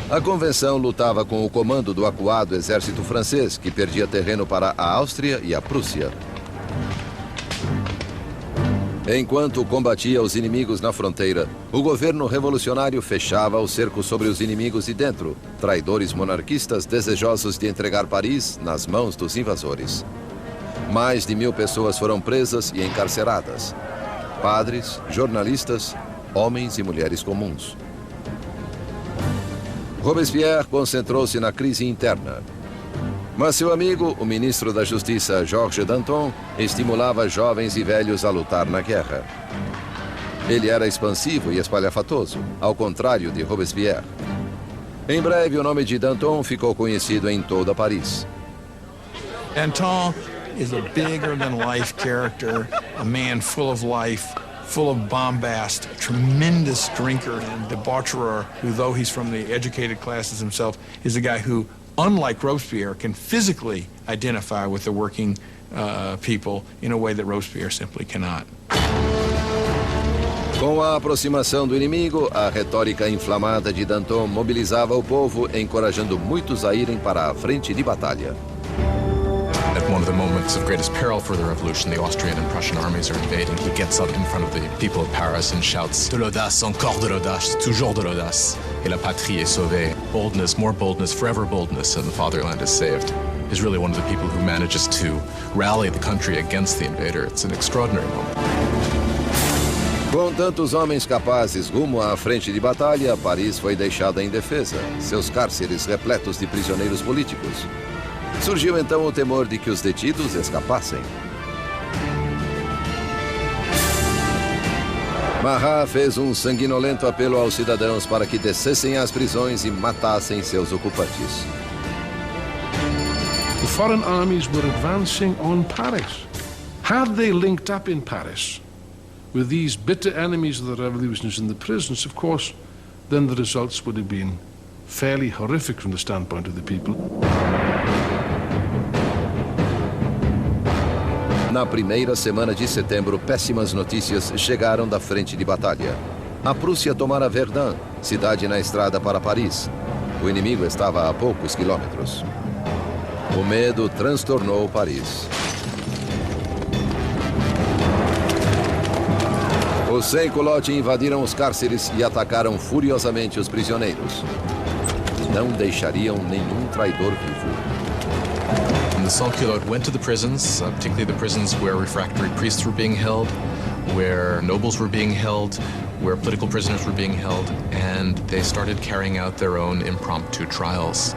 A Convenção lutava com o comando do acuado exército francês, que perdia terreno para a Áustria e a Prússia. Enquanto combatia os inimigos na fronteira, o governo revolucionário fechava o cerco sobre os inimigos de dentro, traidores monarquistas desejosos de entregar Paris nas mãos dos invasores. Mais de 1000 pessoas foram presas e encarceradas. Padres, jornalistas, homens e mulheres comuns. Robespierre concentrou-se na crise interna. Mas seu amigo, o ministro da Justiça, Georges Danton, estimulava jovens e velhos a lutar na guerra. Ele era expansivo e espalhafatoso, ao contrário de Robespierre. Em breve, o nome de Danton ficou conhecido em toda Paris. Danton is a bigger-than-life character, a man full of life, full of bombast, a tremendous drinker and debaucherer, who, though he's from the educated classes himself, is a guy who, unlike Robespierre, can physically identify with the working people in a way that Robespierre simply cannot. Com a aproximação do inimigo, a retórica inflamada de Danton mobilizava o povo, encorajando muitos a irem para a frente de batalha. At one of the moments of greatest peril for the revolution, the Austrian and Prussian armies are invading. He gets up in front of the people of Paris and shouts, "De l'audace, encore de l'audace, toujours de l'audace. Et la patrie est sauvée." Boldness, more boldness, forever boldness, and the fatherland is saved. He's really one of the people who manages to rally the country against the invader. It's an extraordinary moment. Com tantos homens capazes rumo à frente de batalha, Paris foi deixada indefesa, seus cárceres repletos de prisioneiros políticos. Surgiu então o temor de que os detidos escapassem. Marat fez um sanguinolento apelo aos cidadãos para que descessem às prisões e matassem seus ocupantes. The foreign armies were advancing on Paris. Had they linked up in Paris with these bitter enemies of the revolutionists in the prisons, of course, then the results would have been fairly horrific from the standpoint of the people. Na primeira semana de setembro, péssimas notícias chegaram da frente de batalha. A Prússia tomara Verdun, cidade na estrada para Paris. O inimigo estava a poucos quilômetros. O medo transtornou Paris. Os sem-culote invadiram os cárceres e atacaram furiosamente os prisioneiros. Não deixariam nenhum traidor vivo. And the sans-culottes went to the prisons, particularly the prisons where refractory priests were being held, where nobles were being held, where political prisoners were being held, and they started carrying out their own impromptu trials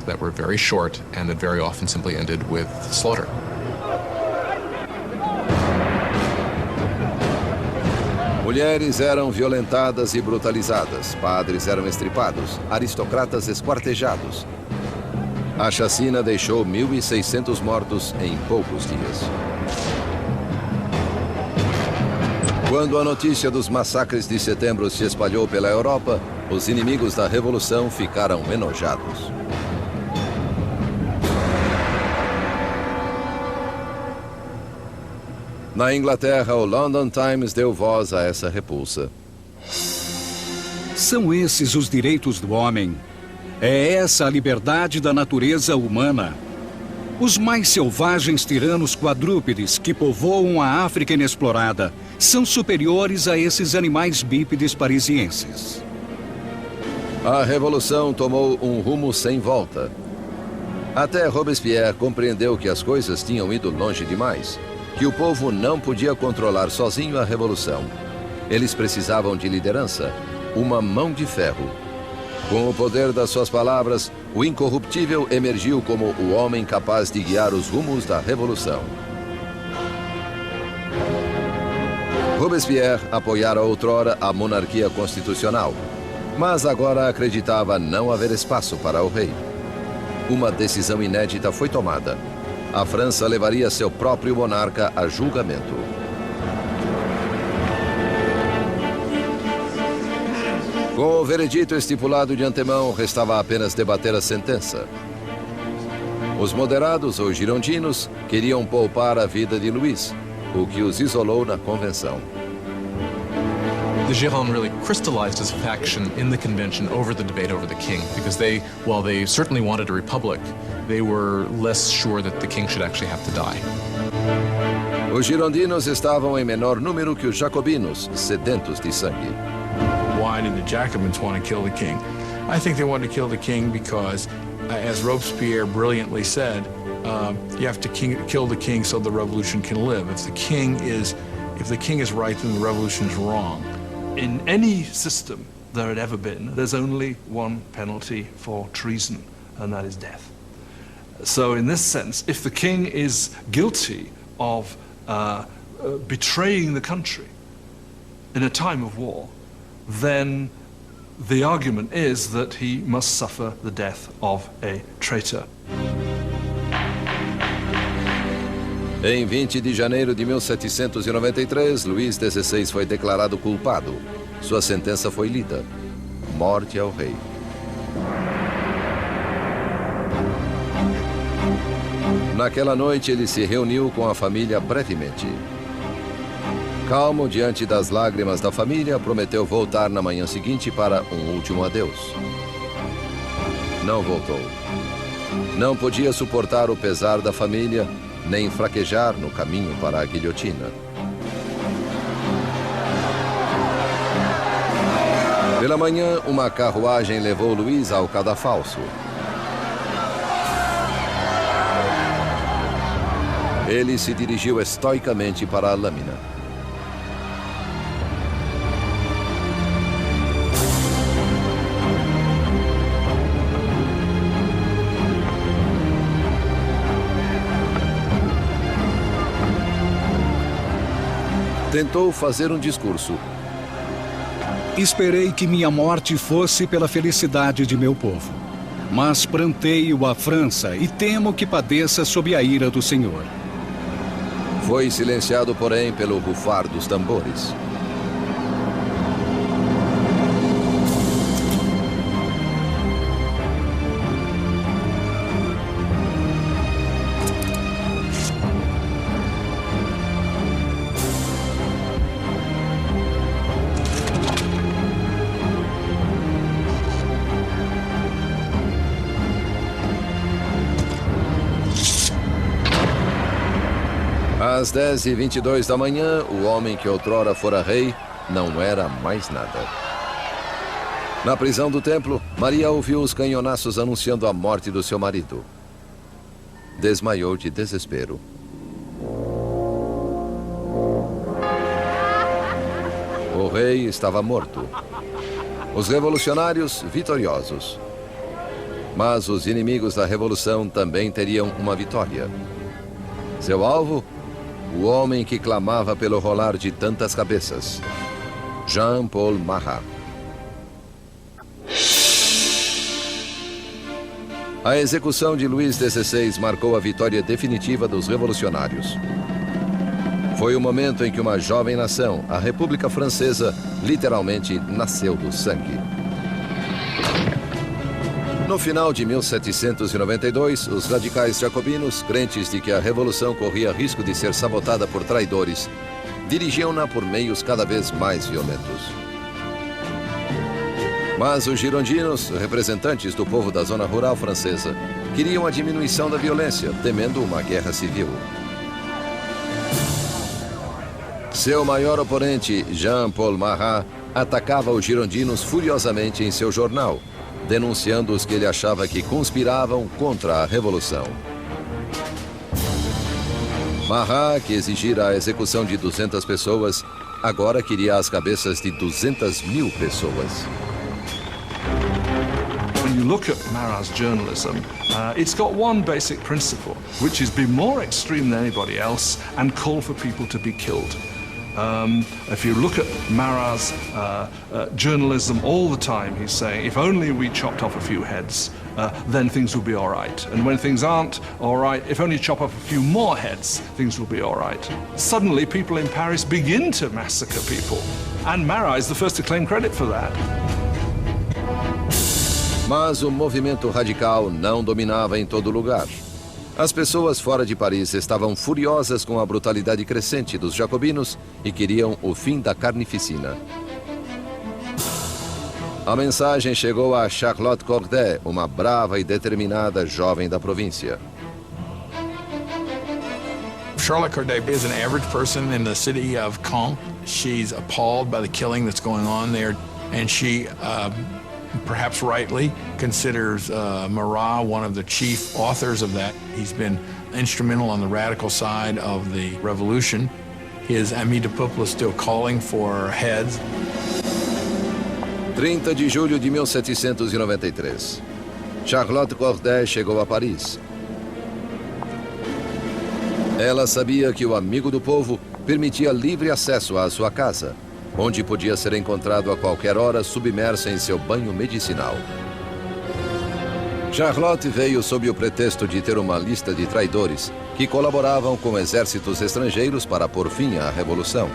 that were very short and that very often simply ended with slaughter. Mulheres eram violentadas e brutalizadas, padres eram estripados, aristocratas esquartejados. A chacina deixou 1.600 mortos em poucos dias. Quando a notícia dos massacres de setembro se espalhou pela Europa, os inimigos da Revolução ficaram enojados. Na Inglaterra, o London Times deu voz a essa repulsa. São esses os direitos do homem. É essa a liberdade da natureza humana. Os mais selvagens tiranos quadrúpedes que povoam a África inexplorada são superiores a esses animais bípedes parisienses. A revolução tomou um rumo sem volta. Até Robespierre compreendeu que as coisas tinham ido longe demais, que o povo não podia controlar sozinho a revolução. Eles precisavam de liderança, uma mão de ferro. Com o poder das suas palavras, o incorruptível emergiu como o homem capaz de guiar os rumos da revolução. Robespierre apoiara outrora a monarquia constitucional, mas agora acreditava não haver espaço para o rei. Uma decisão inédita foi tomada. A França levaria seu próprio monarca a julgamento. Com o veredito estipulado de antemão, restava apenas debater a sentença. Os moderados ou girondinos queriam poupar a vida de Luís, o que os isolou na convenção. The Gironde really crystallized as a faction in the convention over the debate over the king, because they, while they certainly wanted a republic, they were less sure that the king should actually have to die. Os girondinos estavam em menor número que os jacobinos, sedentos de sangue. Why did the Jacobins want to kill the king? I think they wanted to kill the king because, as Robespierre brilliantly said, you have to kill the king so the revolution can live. If the king is right, then the revolution is wrong. In any system there had ever been, there's only one penalty for treason, and that is death. So in this sense, if the king is guilty of betraying the country in a time of war, then the argument is that he must suffer the death of a traitor. Em 20 de janeiro de 1793, Luís XVI foi declarado culpado. Sua sentença foi lida: morte ao rei. Naquela noite, ele se reuniu com a família brevemente. Calmo diante das lágrimas da família, prometeu voltar na manhã seguinte para um último adeus. Não voltou. Não podia suportar o pesar da família, nem fraquejar no caminho para a guilhotina. Pela manhã, uma carruagem levou Luís ao cadafalso. Ele se dirigiu estoicamente para a lâmina. Tentou fazer um discurso. Esperei que minha morte fosse pela felicidade de meu povo. Mas pranteio a França e temo que padeça sob a ira do Senhor. Foi silenciado, porém, pelo rufar dos tambores. Às 10h22 da manhã, o homem que outrora fora rei não era mais nada. Na prisão do templo, Maria ouviu os canhonaços anunciando a morte do seu marido. Desmaiou de desespero. O rei estava morto. Os revolucionários vitoriosos. Mas os inimigos da revolução também teriam uma vitória. Seu alvo? O homem que clamava pelo rolar de tantas cabeças, Jean-Paul Marat. A execução de Luís XVI marcou a vitória definitiva dos revolucionários. Foi o momento em que uma jovem nação, a República Francesa, literalmente nasceu do sangue. No final de 1792, os radicais jacobinos, crentes de que a revolução corria risco de ser sabotada por traidores, dirigiam-na por meios cada vez mais violentos. Mas os girondinos, representantes do povo da zona rural francesa, queriam a diminuição da violência, temendo uma guerra civil. Seu maior oponente, Jean-Paul Marat, atacava os girondinos furiosamente em seu jornal, denunciando os que ele achava que conspiravam contra a Revolução. Marat, que exigira a execução de 200 pessoas, agora queria as cabeças de 200.000 pessoas. When you look at Marat's journalism, it's got one basic principle, which is be more extreme than anybody else and call for people to be killed. If you look at Marat's journalism all the time, he's saying, if only we chopped off a few heads, then things will be all right. And when things aren't all right, if only chop off a few more heads, things will be all right. Suddenly, people in Paris begin to massacre people. And Marat is the first to claim credit for that. Mas o movimento radical não dominava em todo lugar. As pessoas fora de Paris estavam furiosas com a brutalidade crescente dos jacobinos e queriam o fim da carnificina. A mensagem chegou a Charlotte Corday, uma brava e determinada jovem da província. Charlotte Corday is an average person in the city of Caen. She's appalled by the killing that's going on there, and she perhaps rightly, considers Marat one of the chief authors of that. He's been instrumental on the radical side of the revolution. His Ami du Peuple is still calling for heads. 30 de julho de 1793. Charlotte Corday chegou a Paris. Ela sabia que o amigo do povo permitia livre acesso à sua casa, onde podia ser encontrado a qualquer hora submersa em seu banho medicinal. Charlotte veio sob o pretexto de ter uma lista de traidores que colaboravam com exércitos estrangeiros para pôr fim à Revolução.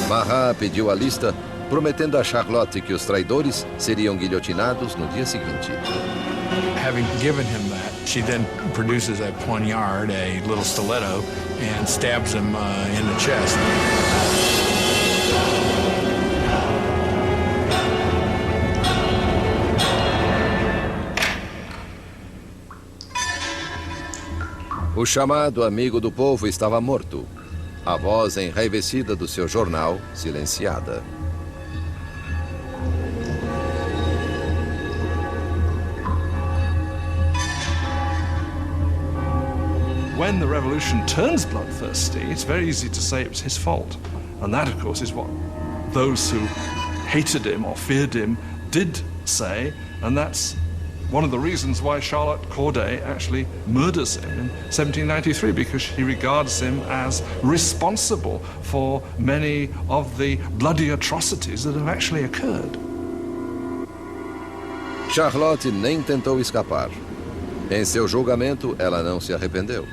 Marat pediu a lista, prometendo a Charlotte que os traidores seriam guilhotinados no dia seguinte. Having given him that, she then produces a poignard, a little stiletto, and stabs him in the chest. O chamado amigo do povo estava morto. A voz enraivecida do seu jornal, silenciada. When the revolution turns bloodthirsty, it's very easy to say it was his fault. And that, of course, is what those who hated him or feared him did say, and that's one of the reasons why Charlotte Corday actually murders him in 1793, because he regards him as responsible for many of the bloody atrocities that have actually occurred. Charlotte nem tentou escapar. Em seu julgamento, ela não se arrependeu.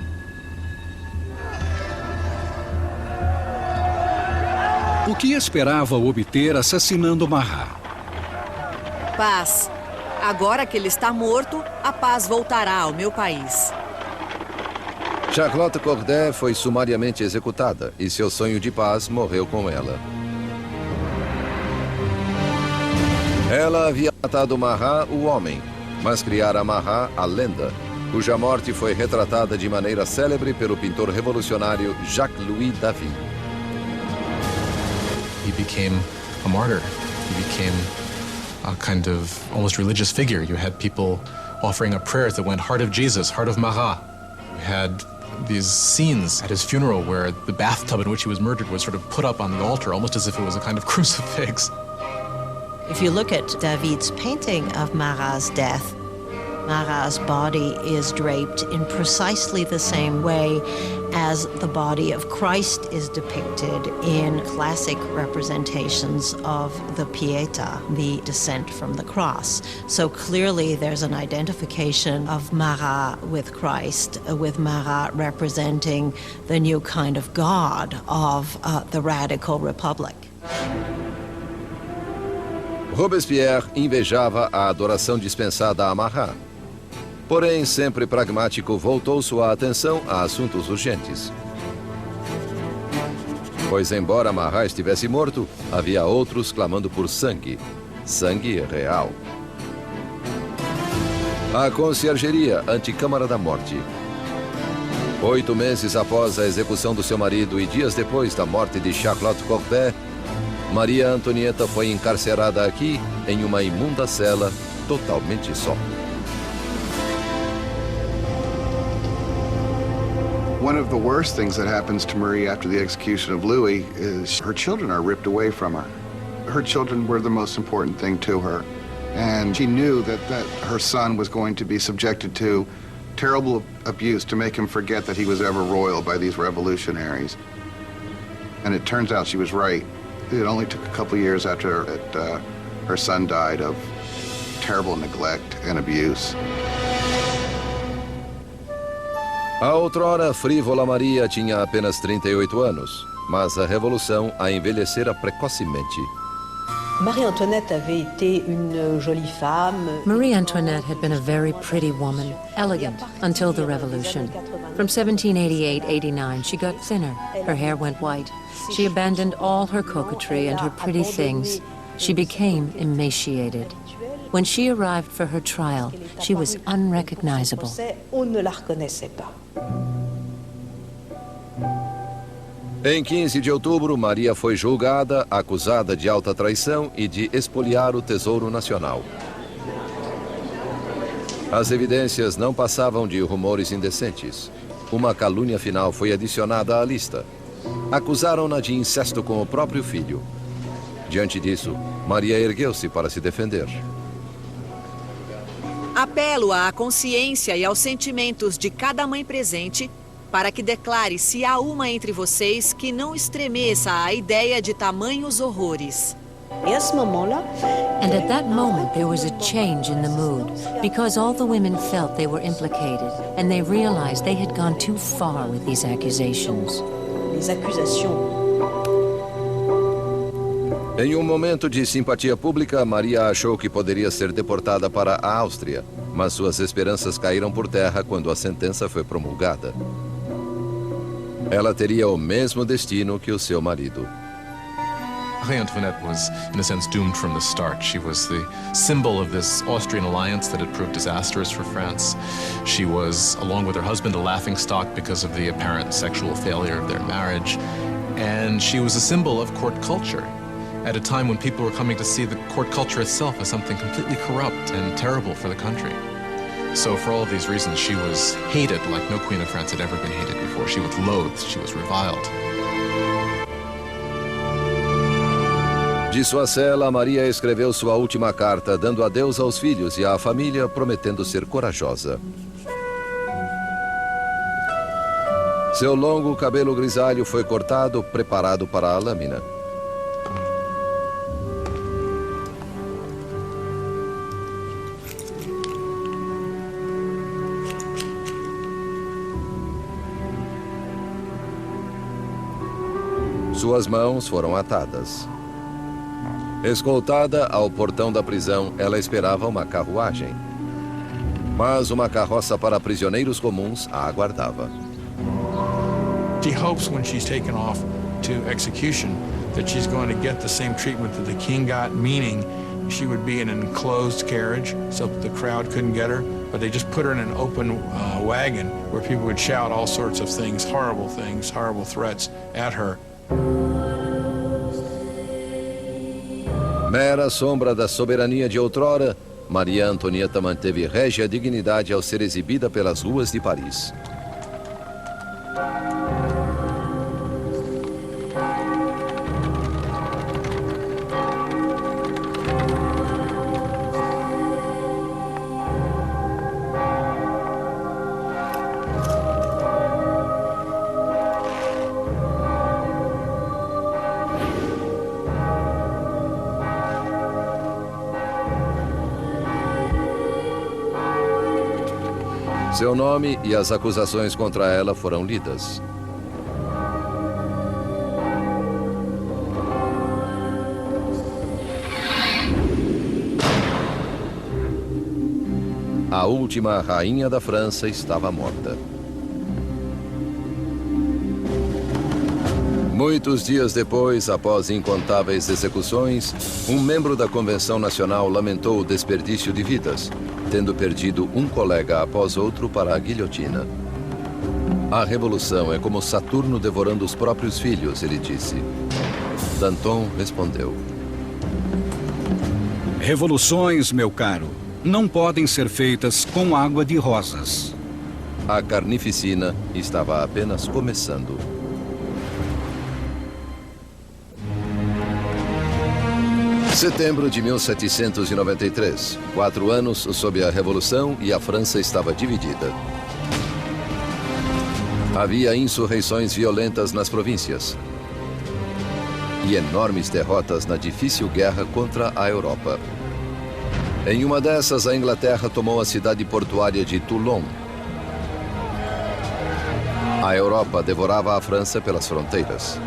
O que esperava obter assassinando Marat? Paz. Agora que ele está morto, a paz voltará ao meu país. Charlotte Corday foi sumariamente executada e seu sonho de paz morreu com ela. Ela havia matado Marat, o homem, mas criara Marat, a lenda, cuja morte foi retratada de maneira célebre pelo pintor revolucionário Jacques-Louis David. He became a martyr. He became a kind of almost religious figure. You had people offering up prayers that went, Heart of Jesus, Heart of Marat. You had these scenes at his funeral where the bathtub in which he was murdered was sort of put up on the altar, almost as if it was a kind of crucifix. If you look at David's painting of Marat's death, Marat's body is draped in precisely the same way as the body of Christ is depicted in classic representations of the Pietà, the descent from the cross. So clearly there's an identification of Marat with Christ, with Marat representing the new kind of God of the radical republic. Robespierre invejava a adoração dispensada a Marat. Porém, sempre pragmático, voltou sua atenção a assuntos urgentes. Pois, embora Marat estivesse morto, havia outros clamando por sangue. Sangue real. A conciergeria, anticâmara da morte. 8 meses após a execução do seu marido e dias depois da morte de Charlotte Corday, Maria Antonieta foi encarcerada aqui em uma imunda cela, totalmente só. One of the worst things that happens to Marie after the execution of Louis is her children are ripped away from her. Her children were the most important thing to her. And she knew that her son was going to be subjected to terrible abuse to make him forget that he was ever royal by these revolutionaries. And it turns out she was right. It only took a couple years after her son died of terrible neglect and abuse. A outrora frívola Maria tinha apenas 38 anos, mas a revolução a envelhecera precocemente. Marie Antoinette avait été une jolie femme. Marie Antoinette had been a very pretty woman, elegant, until the revolution. From 1788-89, she got thinner. Her hair went white. She abandoned all her coquetry and her pretty things. She became emaciated. When she arrived for her trial, she was unrecognizable. On ne la reconnaissait pas. Em 15 de outubro, Maria foi julgada, acusada de alta traição e de espoliar o Tesouro Nacional. As evidências não passavam de rumores indecentes. Uma calúnia final foi adicionada à lista. Acusaram-na de incesto com o próprio filho. Diante disso, Maria ergueu-se para se defender. Apelo à consciência e aos sentimentos de cada mãe presente para que declare se há uma entre vocês que não estremeça à ideia de tamanhos horrores. And at that moment there was a change in the mood, because all the women felt they were implicated, and they realized they had gone too far with these accusations. Em um momento de simpatia pública, Maria achou que poderia ser deportada para a Áustria, mas suas esperanças caíram por terra quando a sentença foi promulgada. Ela teria o mesmo destino que o seu marido. Marie Antoinette was, in a sense, doomed from the start. She was the symbol of this Austrian alliance that had proved disastrous for France. She was, along with her husband, a laughingstock because of the apparent sexual failure of their marriage. And she was a symbol of court culture at a time when people were coming to see the court culture itself as something completely corrupt and terrible for the country. So for all of these reasons, she was hated like no queen of France had ever been hated before. She was loathed, she was reviled. De sua cela, Maria escreveu sua última carta, dando adeus aos filhos e à família, prometendo ser corajosa. Seu longo cabelo grisalho foi cortado, preparado para a lâmina. Suas mãos foram atadas. Escoltada ao portão da prisão, ela esperava uma carruagem. Mas uma carroça para prisioneiros comuns a aguardava. She hopes when she's taken off to execution that she's going to get the same treatment that the king got, meaning she would be in an enclosed carriage so that the crowd couldn't get her, but they just put her in an open wagon where people would shout all sorts of things, horrible threats at her. Mera sombra da soberania de outrora, Maria Antonieta manteve régia dignidade ao ser exibida pelas ruas de Paris. Seu nome e as acusações contra ela foram lidas. A última rainha da França estava morta. Muitos dias depois, após incontáveis execuções, um membro da Convenção Nacional lamentou o desperdício de vidas, tendo perdido um colega após outro para a guilhotina. A revolução é como Saturno devorando os próprios filhos, ele disse. Danton respondeu: Revoluções, meu caro, não podem ser feitas com água de rosas. A carnificina estava apenas começando. Setembro de 1793. 4 anos sob a Revolução e a França estava dividida. Havia insurreições violentas nas províncias e enormes derrotas na difícil guerra contra a Europa. Em uma dessas, a Inglaterra tomou a cidade portuária de Toulon. A Europa devorava a França pelas fronteiras.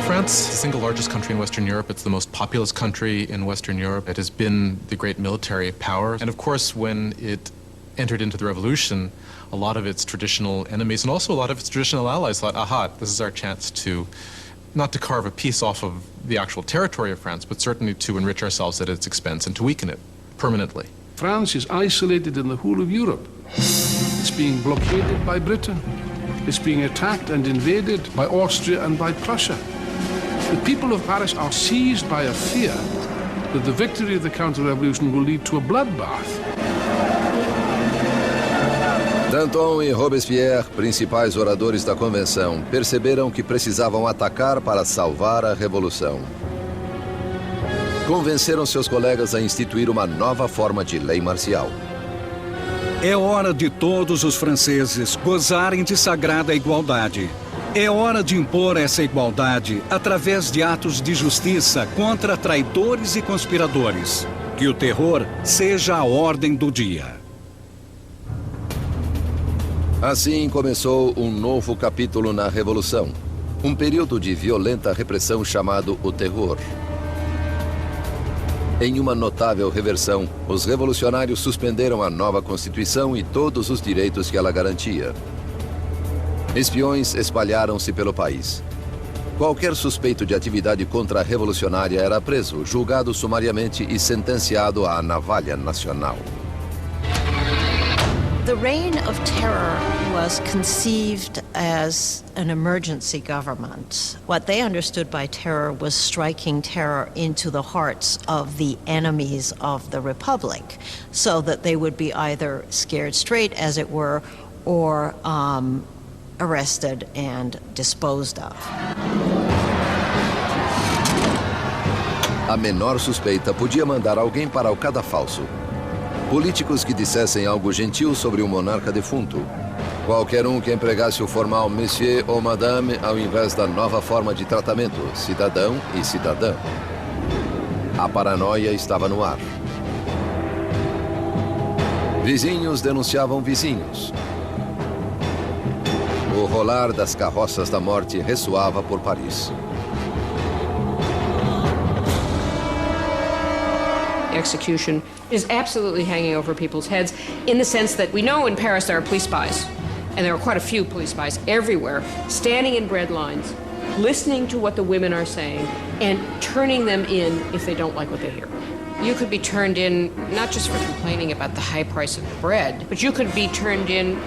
France, the single largest country in Western Europe, it's the most populous country in Western Europe. It has been the great military power. And of course, when it entered into the revolution, a lot of its traditional enemies and also a lot of its traditional allies thought, aha, this is our chance to, not to carve a piece off of the actual territory of France, but certainly to enrich ourselves at its expense and to weaken it permanently. France is isolated in the whole of Europe. It's being blockaded by Britain. It's being attacked and invaded by Austria and by Prussia. The people of Paris are seized by a fear that the victory of the counter-revolution will lead to a bloodbath. Danton e Robespierre, principais oradores da convenção, perceberam que precisavam atacar para salvar a revolução. Convenceram seus colegas a instituir uma nova forma de lei marcial. É hora de todos os franceses gozarem de sagrada igualdade. É hora de impor essa igualdade através de atos de justiça contra traidores e conspiradores. Que o terror seja a ordem do dia. Assim começou um novo capítulo na Revolução. Um período de violenta repressão chamado o Terror. Em uma notável reversão, os revolucionários suspenderam a nova Constituição e todos os direitos que ela garantia. Espiões espalharam-se pelo país. Qualquer suspeito de atividade contra-revolucionária era preso, julgado sumariamente e sentenciado à navalha nacional. The reign of terror was conceived as an emergency government. What they understood by terror was striking terror into the hearts of the enemies of the Republic, so that they would be either scared straight, as it were, or arrested and disposed of. A menor suspeita podia mandar alguém para o cadafalso. Políticos que dissessem algo gentil sobre o monarca defunto. Qualquer um que empregasse o formal monsieur ou madame ao invés da nova forma de tratamento, cidadão e cidadã. A paranoia estava no ar. Vizinhos denunciavam vizinhos. O rolar das carroças da morte ressoava por Paris. Execution is absolutely hanging over people's heads in the sense that we know in Paris there are police spies, and there are quite a few police spies everywhere, standing in bread lines, listening to what the women are saying, and turning them in if they don't like what they hear. You could be turned in not just for complaining about the high price of bread, but you could be turned in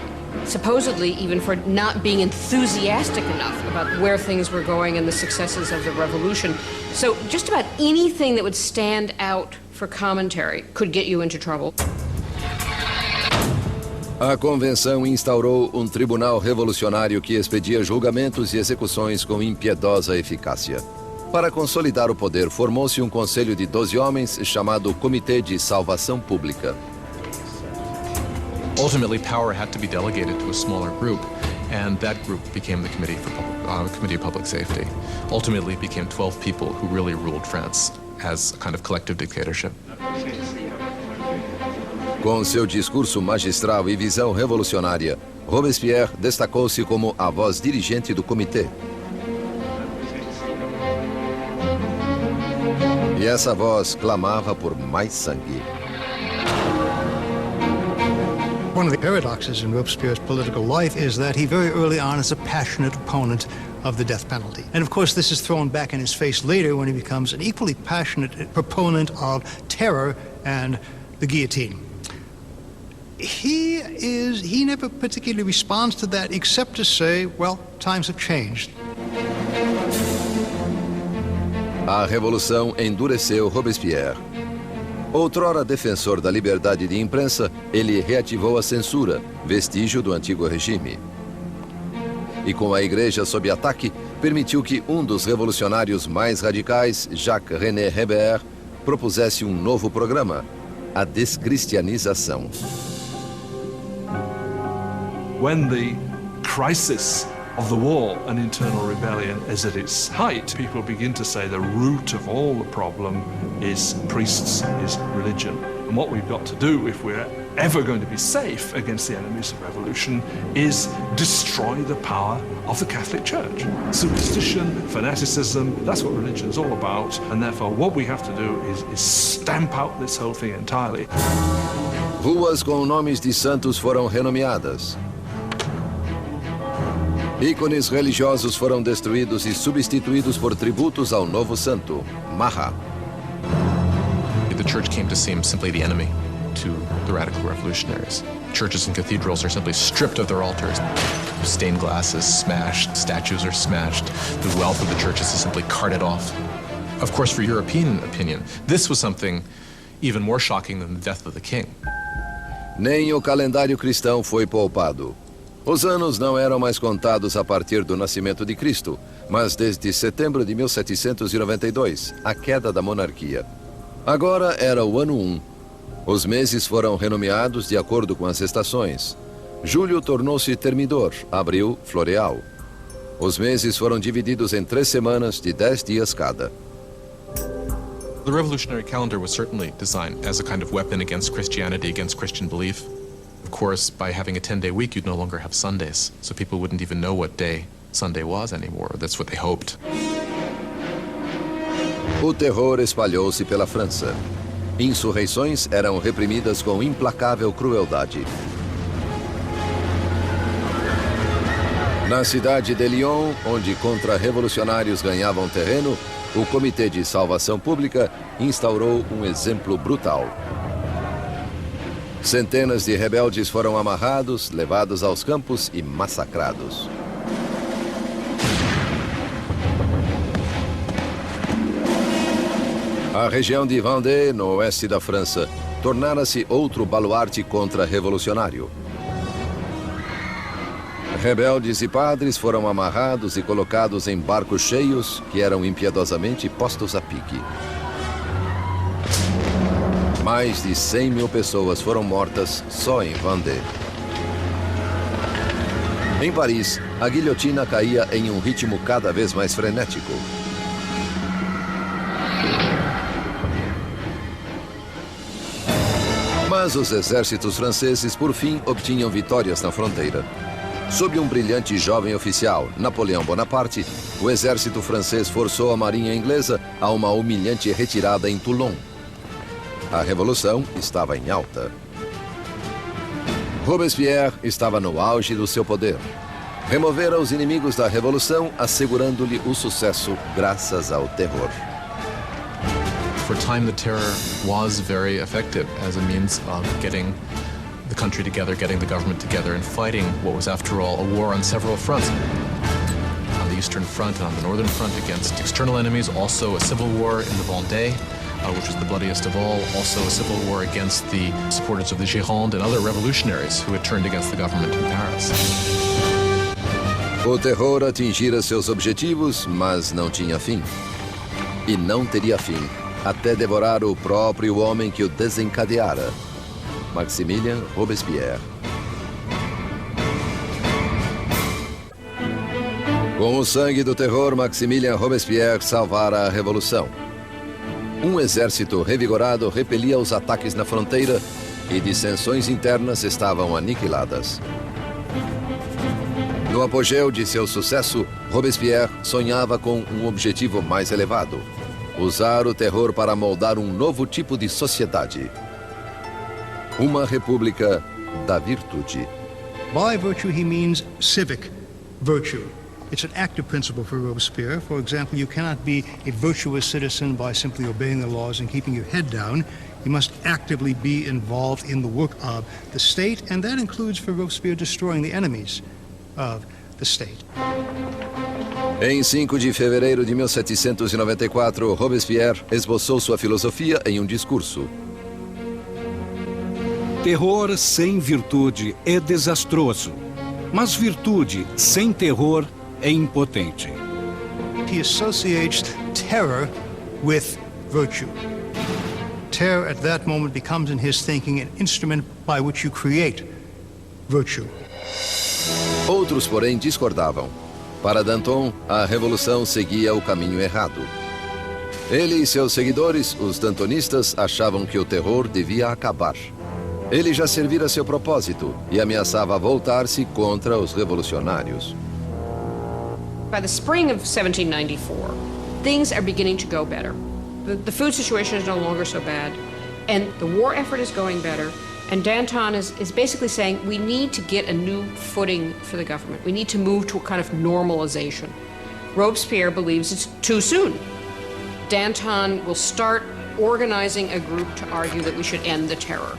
supposedly even for not being enthusiastic enough about where things were going and the successes of the revolution. So just about anything that would stand out for commentary could get you into trouble. A convenção instaurou um tribunal revolucionário que expedia julgamentos e execuções com impiedosa eficácia. Para consolidar o poder, formou-se um conselho de 12 homens chamado Comitê de Salvação Pública. Ultimately, power had to be delegated to a smaller group, and that group became the Committee of Public Safety. Ultimately, it became 12 people who really ruled France as a kind of collective dictatorship. Com seu discurso magistral e visão revolucionária, Robespierre destacou-se como a voz dirigente do comitê. E essa voz clamava por mais sangue. One of the paradoxes in Robespierre's political life is that he very early on is a passionate opponent of the death penalty. And of course, this is thrown back in his face later when he becomes an equally passionate proponent of terror and the guillotine. He never particularly responds to that except to say, well, times have changed. A Revolução endureceu Robespierre. Outrora defensor da liberdade de imprensa, ele reativou a censura, vestígio do antigo regime. E com a igreja sob ataque, permitiu que um dos revolucionários mais radicais, Jacques-René Hébert, propusesse um novo programa, a descristianização. When the crisis of the war and internal rebellion is at its height, people begin to say the root of all the problem is priests, is religion. And what we've got to do, if we're ever going to be safe against the enemies of revolution, is destroy the power of the Catholic Church. Superstition, fanaticism, that's what religion is all about. And therefore what we have to do is stamp out this whole thing entirely. Ruas com nomes de santos foram renomeadas. Ícones religiosos foram destruídos e substituídos por tributos ao novo santo, Marat. The church came to seem simply the enemy to the radical revolutionaries. Churches and cathedrals are simply stripped of their altars. Stained glass is smashed, statues are smashed. The wealth of the churches is simply carted off. Of course, for European opinion, this was something even more shocking than the death of the king. Nem o calendário cristão foi poupado. Os anos não eram mais contados a partir do nascimento de Cristo, mas desde setembro de 1792, a queda da monarquia. Agora era o ano 1. Os meses foram renomeados de acordo com as estações. Julho tornou-se termidor, abril, floreal. Os meses foram divididos em 3 semanas de 10 dias cada. The revolutionary calendar was certainly designed as a kind of weapon against Christianity, against Christian belief. Of course, by having a 10-day week, you'd no longer have Sundays, so people wouldn't even know what day Sunday was anymore. That's what they hoped. O terror espalhou-se pela França. Insurreições eram reprimidas com implacável crueldade. Na cidade de Lyon, onde contra-revolucionários ganhavam terreno, o Comitê de Salvação Pública instaurou um exemplo brutal. Centenas de rebeldes foram amarrados, levados aos campos e massacrados. A região de Vendée, no oeste da França, tornara-se outro baluarte contra-revolucionário. Rebeldes e padres foram amarrados e colocados em barcos cheios que eram impiedosamente postos a pique. Mais de 100 mil pessoas foram mortas só em Vendée. Em Paris, a guilhotina caía em um ritmo cada vez mais frenético. Mas os exércitos franceses, por fim, obtinham vitórias na fronteira. Sob um brilhante jovem oficial, Napoleão Bonaparte, o exército francês forçou a marinha inglesa a uma humilhante retirada em Toulon. A revolução estava em alta. Robespierre estava no auge do seu poder. Removera os inimigos da revolução, assegurando-lhe o sucesso graças ao terror. For a time, the terror was very effective as a means of getting the country together, getting the government together, and fighting what was, after all, a war on several fronts. On the Eastern Front and on the Northern Front against external enemies, also a civil war in the Vendée, which was the bloodiest of all, also a civil war against the supporters of the Gironde and other revolutionaries who had turned against the government in Paris. O terror atingira seus objetivos, mas não tinha fim. E não teria fim, até devorar o próprio homem que o desencadeara, Maximilien Robespierre. Com o sangue do terror, Maximilien Robespierre salvara a revolução. Um exército revigorado repelia os ataques na fronteira e dissensões internas estavam aniquiladas. No apogeu de seu sucesso, Robespierre sonhava com um objetivo mais elevado: usar o terror para moldar um novo tipo de sociedade. Uma república da Virtude. By virtue, he means civic virtue. It's an active principle for Robespierre. For example, you cannot be a virtuous citizen by simply obeying the laws and keeping your head down. You must actively be involved in the work of the state, and that includes for Robespierre destroying the enemies of the state. Em 5 de fevereiro de 1794, Robespierre esboçou sua filosofia em um discurso. Terror sem virtude é desastroso, mas virtude sem terror é impotente. He associates terror with virtue. Terror at that moment becomes in his thinking an instrument by which you create virtue. Outros, porém, discordavam. Para Danton, a revolução seguia o caminho errado. Ele e seus seguidores, os dantonistas, achavam que o terror devia acabar. Ele já servira seu propósito e ameaçava voltar-se contra os revolucionários. By the spring of 1794, things are beginning to go better. The food situation is no longer so bad, and the war effort is going better. And Danton is basically saying we need to get a new footing for the government. We need to move to a kind of normalization. Robespierre believes it's too soon. Danton will start organizing a group to argue that we should end the terror.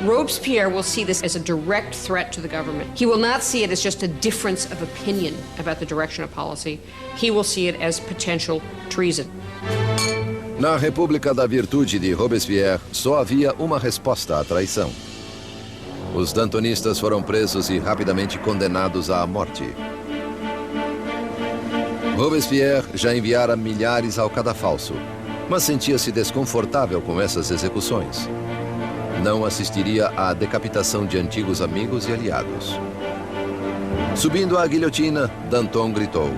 Robespierre will see this as a direct threat to the government. He will not see it as just a difference of opinion about the direction of policy. He will see it as potential treason. Na República da Virtude de Robespierre, só havia uma resposta à traição. Os dantonistas foram presos e rapidamente condenados à morte. Robespierre já enviara milhares ao cadafalso, mas sentia-se desconfortável com essas execuções. Não assistiria à decapitação de antigos amigos e aliados. Subindo à guilhotina, Danton gritou: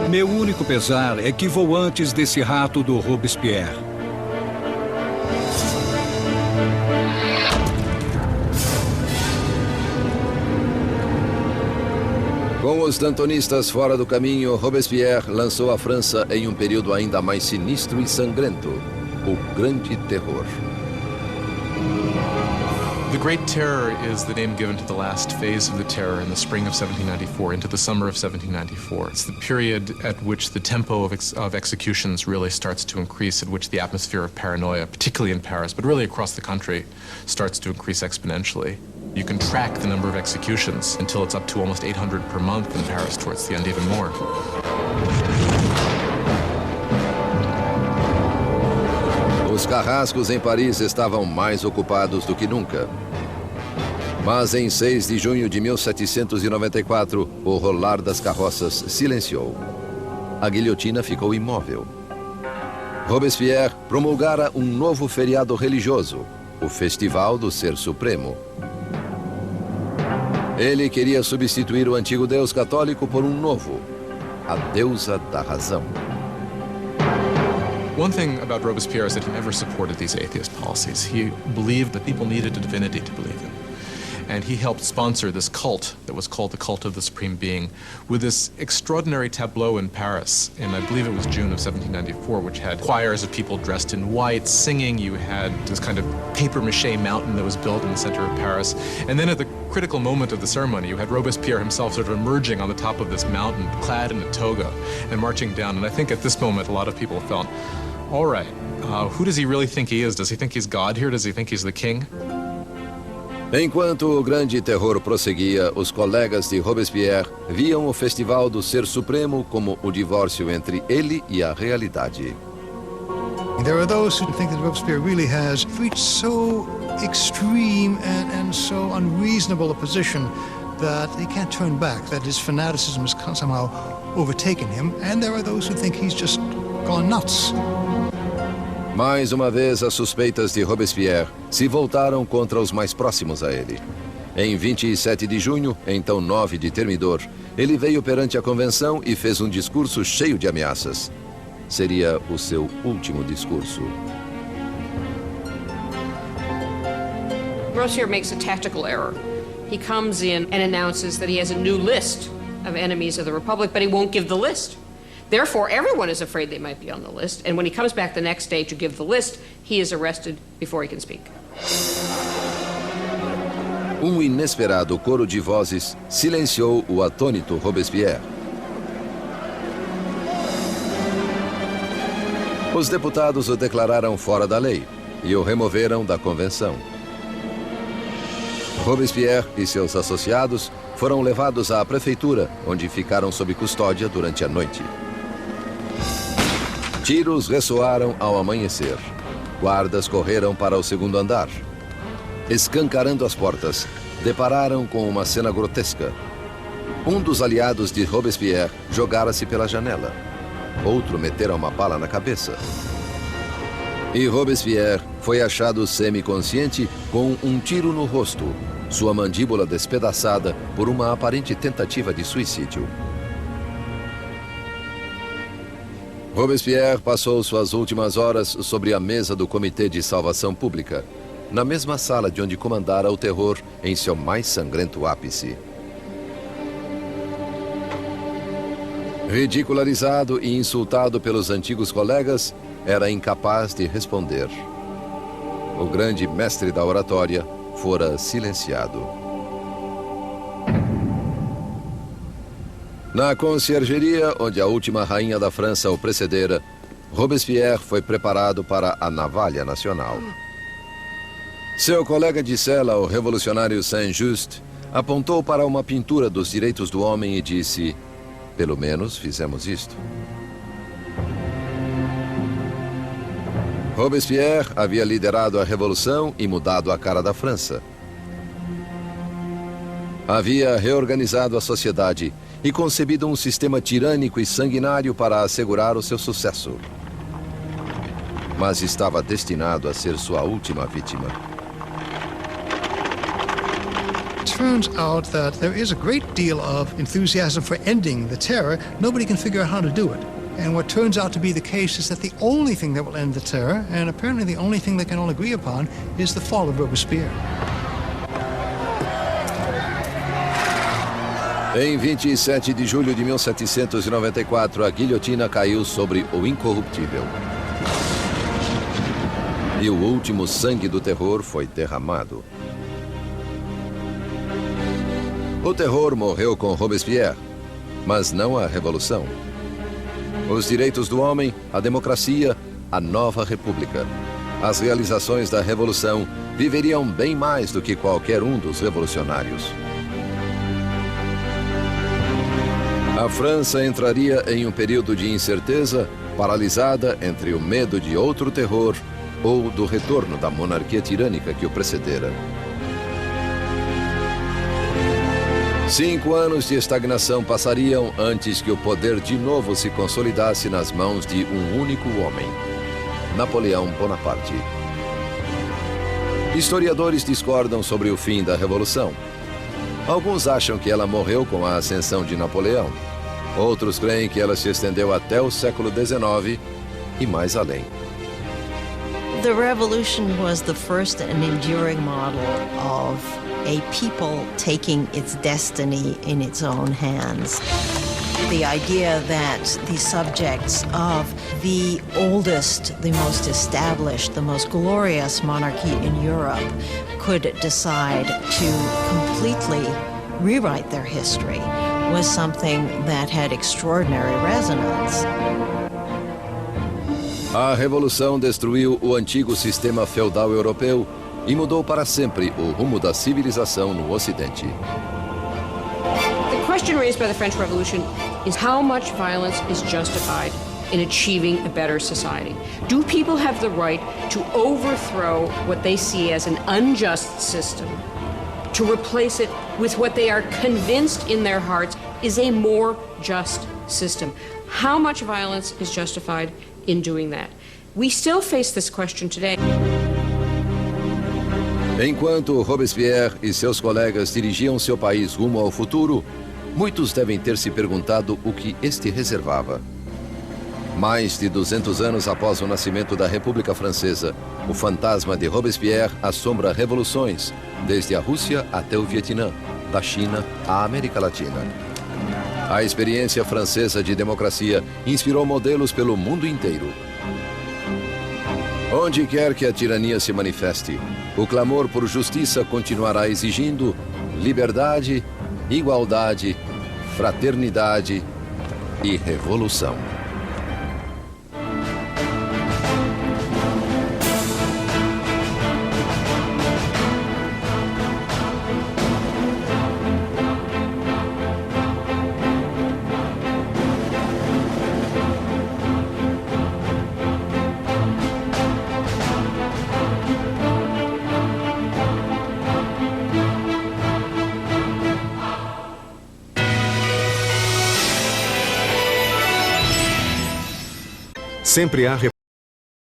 Meu único pesar é que vou antes desse rato do Robespierre. Com os dantonistas fora do caminho, Robespierre lançou a França em um período ainda mais sinistro e sangrento, o Grande Terror. The Great Terror is the name given to the last phase of the terror in the spring of 1794 into the summer of 1794. It's the period at which the tempo of executions really starts to increase, at which the atmosphere of paranoia, particularly in Paris, but really across the country, starts to increase exponentially. You can track the number of executions until it's up to almost 800 per month in Paris, towards the end even more. Os carrascos em Paris estavam mais ocupados do que nunca. Mas em 6 de junho de 1794, o rolar das carroças silenciou. A guilhotina ficou imóvel. Robespierre promulgara um novo feriado religioso, o Festival do Ser Supremo. Ele queria substituir o antigo Deus católico por um novo, a deusa da razão. One thing about Robespierre is that he never supported these atheist policies. He believed that people needed a divinity to believe in. And he helped sponsor this cult that was called the Cult of the Supreme Being with this extraordinary tableau in Paris in, I believe it was June of 1794, which had choirs of people dressed in white singing. You had this kind of papier-mâché mountain that was built in the center of Paris. And then at the critical moment of the ceremony, you had Robespierre himself sort of emerging on the top of this mountain, clad in a toga and marching down. And I think at this moment, a lot of people felt, all right, who does he really think he is? Does he think he's God here? Does he think he's the king? Enquanto o Grande Terror prosseguia, os colegas de Robespierre viam o Festival do Ser Supremo como o divórcio entre ele e a realidade. There are those who think that Robespierre really has reached so extreme and so unreasonable a position that he can't turn back, that his fanaticism has somehow overtaken him, and there are those who think he's just gone nuts. Mais uma vez, as suspeitas de Robespierre se voltaram contra os mais próximos a ele. Em 27 de junho, então 9 de Termidor, ele veio perante a convenção e fez um discurso cheio de ameaças. Seria o seu último discurso. Robespierre makes a tactical error. He comes in and announces that he has a new list of enemies of the Republic, but he won't give the list. Therefore, everyone is afraid they might be on the list, and when he comes back the next day to give the list, he is arrested before he can speak. Um inesperado coro de vozes silenciou o atônito Robespierre. Os deputados o declararam fora da lei e o removeram da convenção. Robespierre e seus associados foram levados à prefeitura, onde ficaram sob custódia durante a noite. Tiros ressoaram ao amanhecer. Guardas correram para o segundo andar. Escancarando as portas, depararam com uma cena grotesca. Um dos aliados de Robespierre jogara-se pela janela. Outro metera uma bala na cabeça. E Robespierre foi achado semiconsciente com um tiro no rosto, sua mandíbula despedaçada por uma aparente tentativa de suicídio. Robespierre passou suas últimas horas sobre a mesa do Comitê de Salvação Pública, na mesma sala de onde comandara o terror em seu mais sangrento ápice. Ridicularizado e insultado pelos antigos colegas, era incapaz de responder. O grande mestre da oratória fora silenciado. Na conciergeria, onde a última rainha da França o precedera, Robespierre foi preparado para a navalha nacional. Seu colega de cela, o revolucionário Saint-Just, apontou para uma pintura dos direitos do homem e disse: "Pelo menos fizemos isto." Robespierre havia liderado a revolução e mudado a cara da França. Havia reorganizado a sociedade e concebido um sistema tirânico e sanguinário para assegurar o seu sucesso. Mas estava destinado a ser sua última vítima. Turns out that there is a great deal of enthusiasm for ending the terror. Nobody can figure out how to do it. And what turns out to be the case is that the only thing that will end the terror, and apparently the only thing they can all agree upon, is the fall of Robespierre. Em 27 de julho de 1794, a guilhotina caiu sobre o incorruptível. E o último sangue do terror foi derramado. O terror morreu com Robespierre, mas não a revolução. Os direitos do homem, a democracia, a nova república. As realizações da revolução viveriam bem mais do que qualquer um dos revolucionários. A França entraria em um período de incerteza, paralisada entre o medo de outro terror ou do retorno da monarquia tirânica que o precedera. 5 anos de estagnação passariam antes que o poder de novo se consolidasse nas mãos de um único homem, Napoleão Bonaparte. Historiadores discordam sobre o fim da Revolução. Alguns acham que ela morreu com a ascensão de Napoleão. Outros creem que ela se estendeu até o século XIX e mais além. The revolution was the first and enduring model of a people taking its destiny in its own hands. The idea that the subjects of the oldest, the most established, the most glorious monarchy in Europe could decide to completely rewrite their history was something that had extraordinary resonance. A Revolução destruiu o antigo sistema feudal europeu e mudou para sempre o rumo da civilização no Ocidente. The question raised by the French Revolution is how much violence is justified in achieving a better society. Do people have the right to overthrow what they see as an unjust system, to replace it with what they are convinced in their hearts is a more just system? How much violence is justified in doing that? We still face this question today. Enquanto Robespierre e seus colegas dirigiam seu país rumo ao futuro, muitos devem ter se perguntado o que este reservava. Mais de 200 anos após o nascimento da República Francesa, o fantasma de Robespierre assombra revoluções, desde a Rússia até o Vietnã, da China à América Latina. A experiência francesa de democracia inspirou modelos pelo mundo inteiro. Onde quer que a tirania se manifeste, o clamor por justiça continuará exigindo liberdade, igualdade, fraternidade e revolução. Sempre há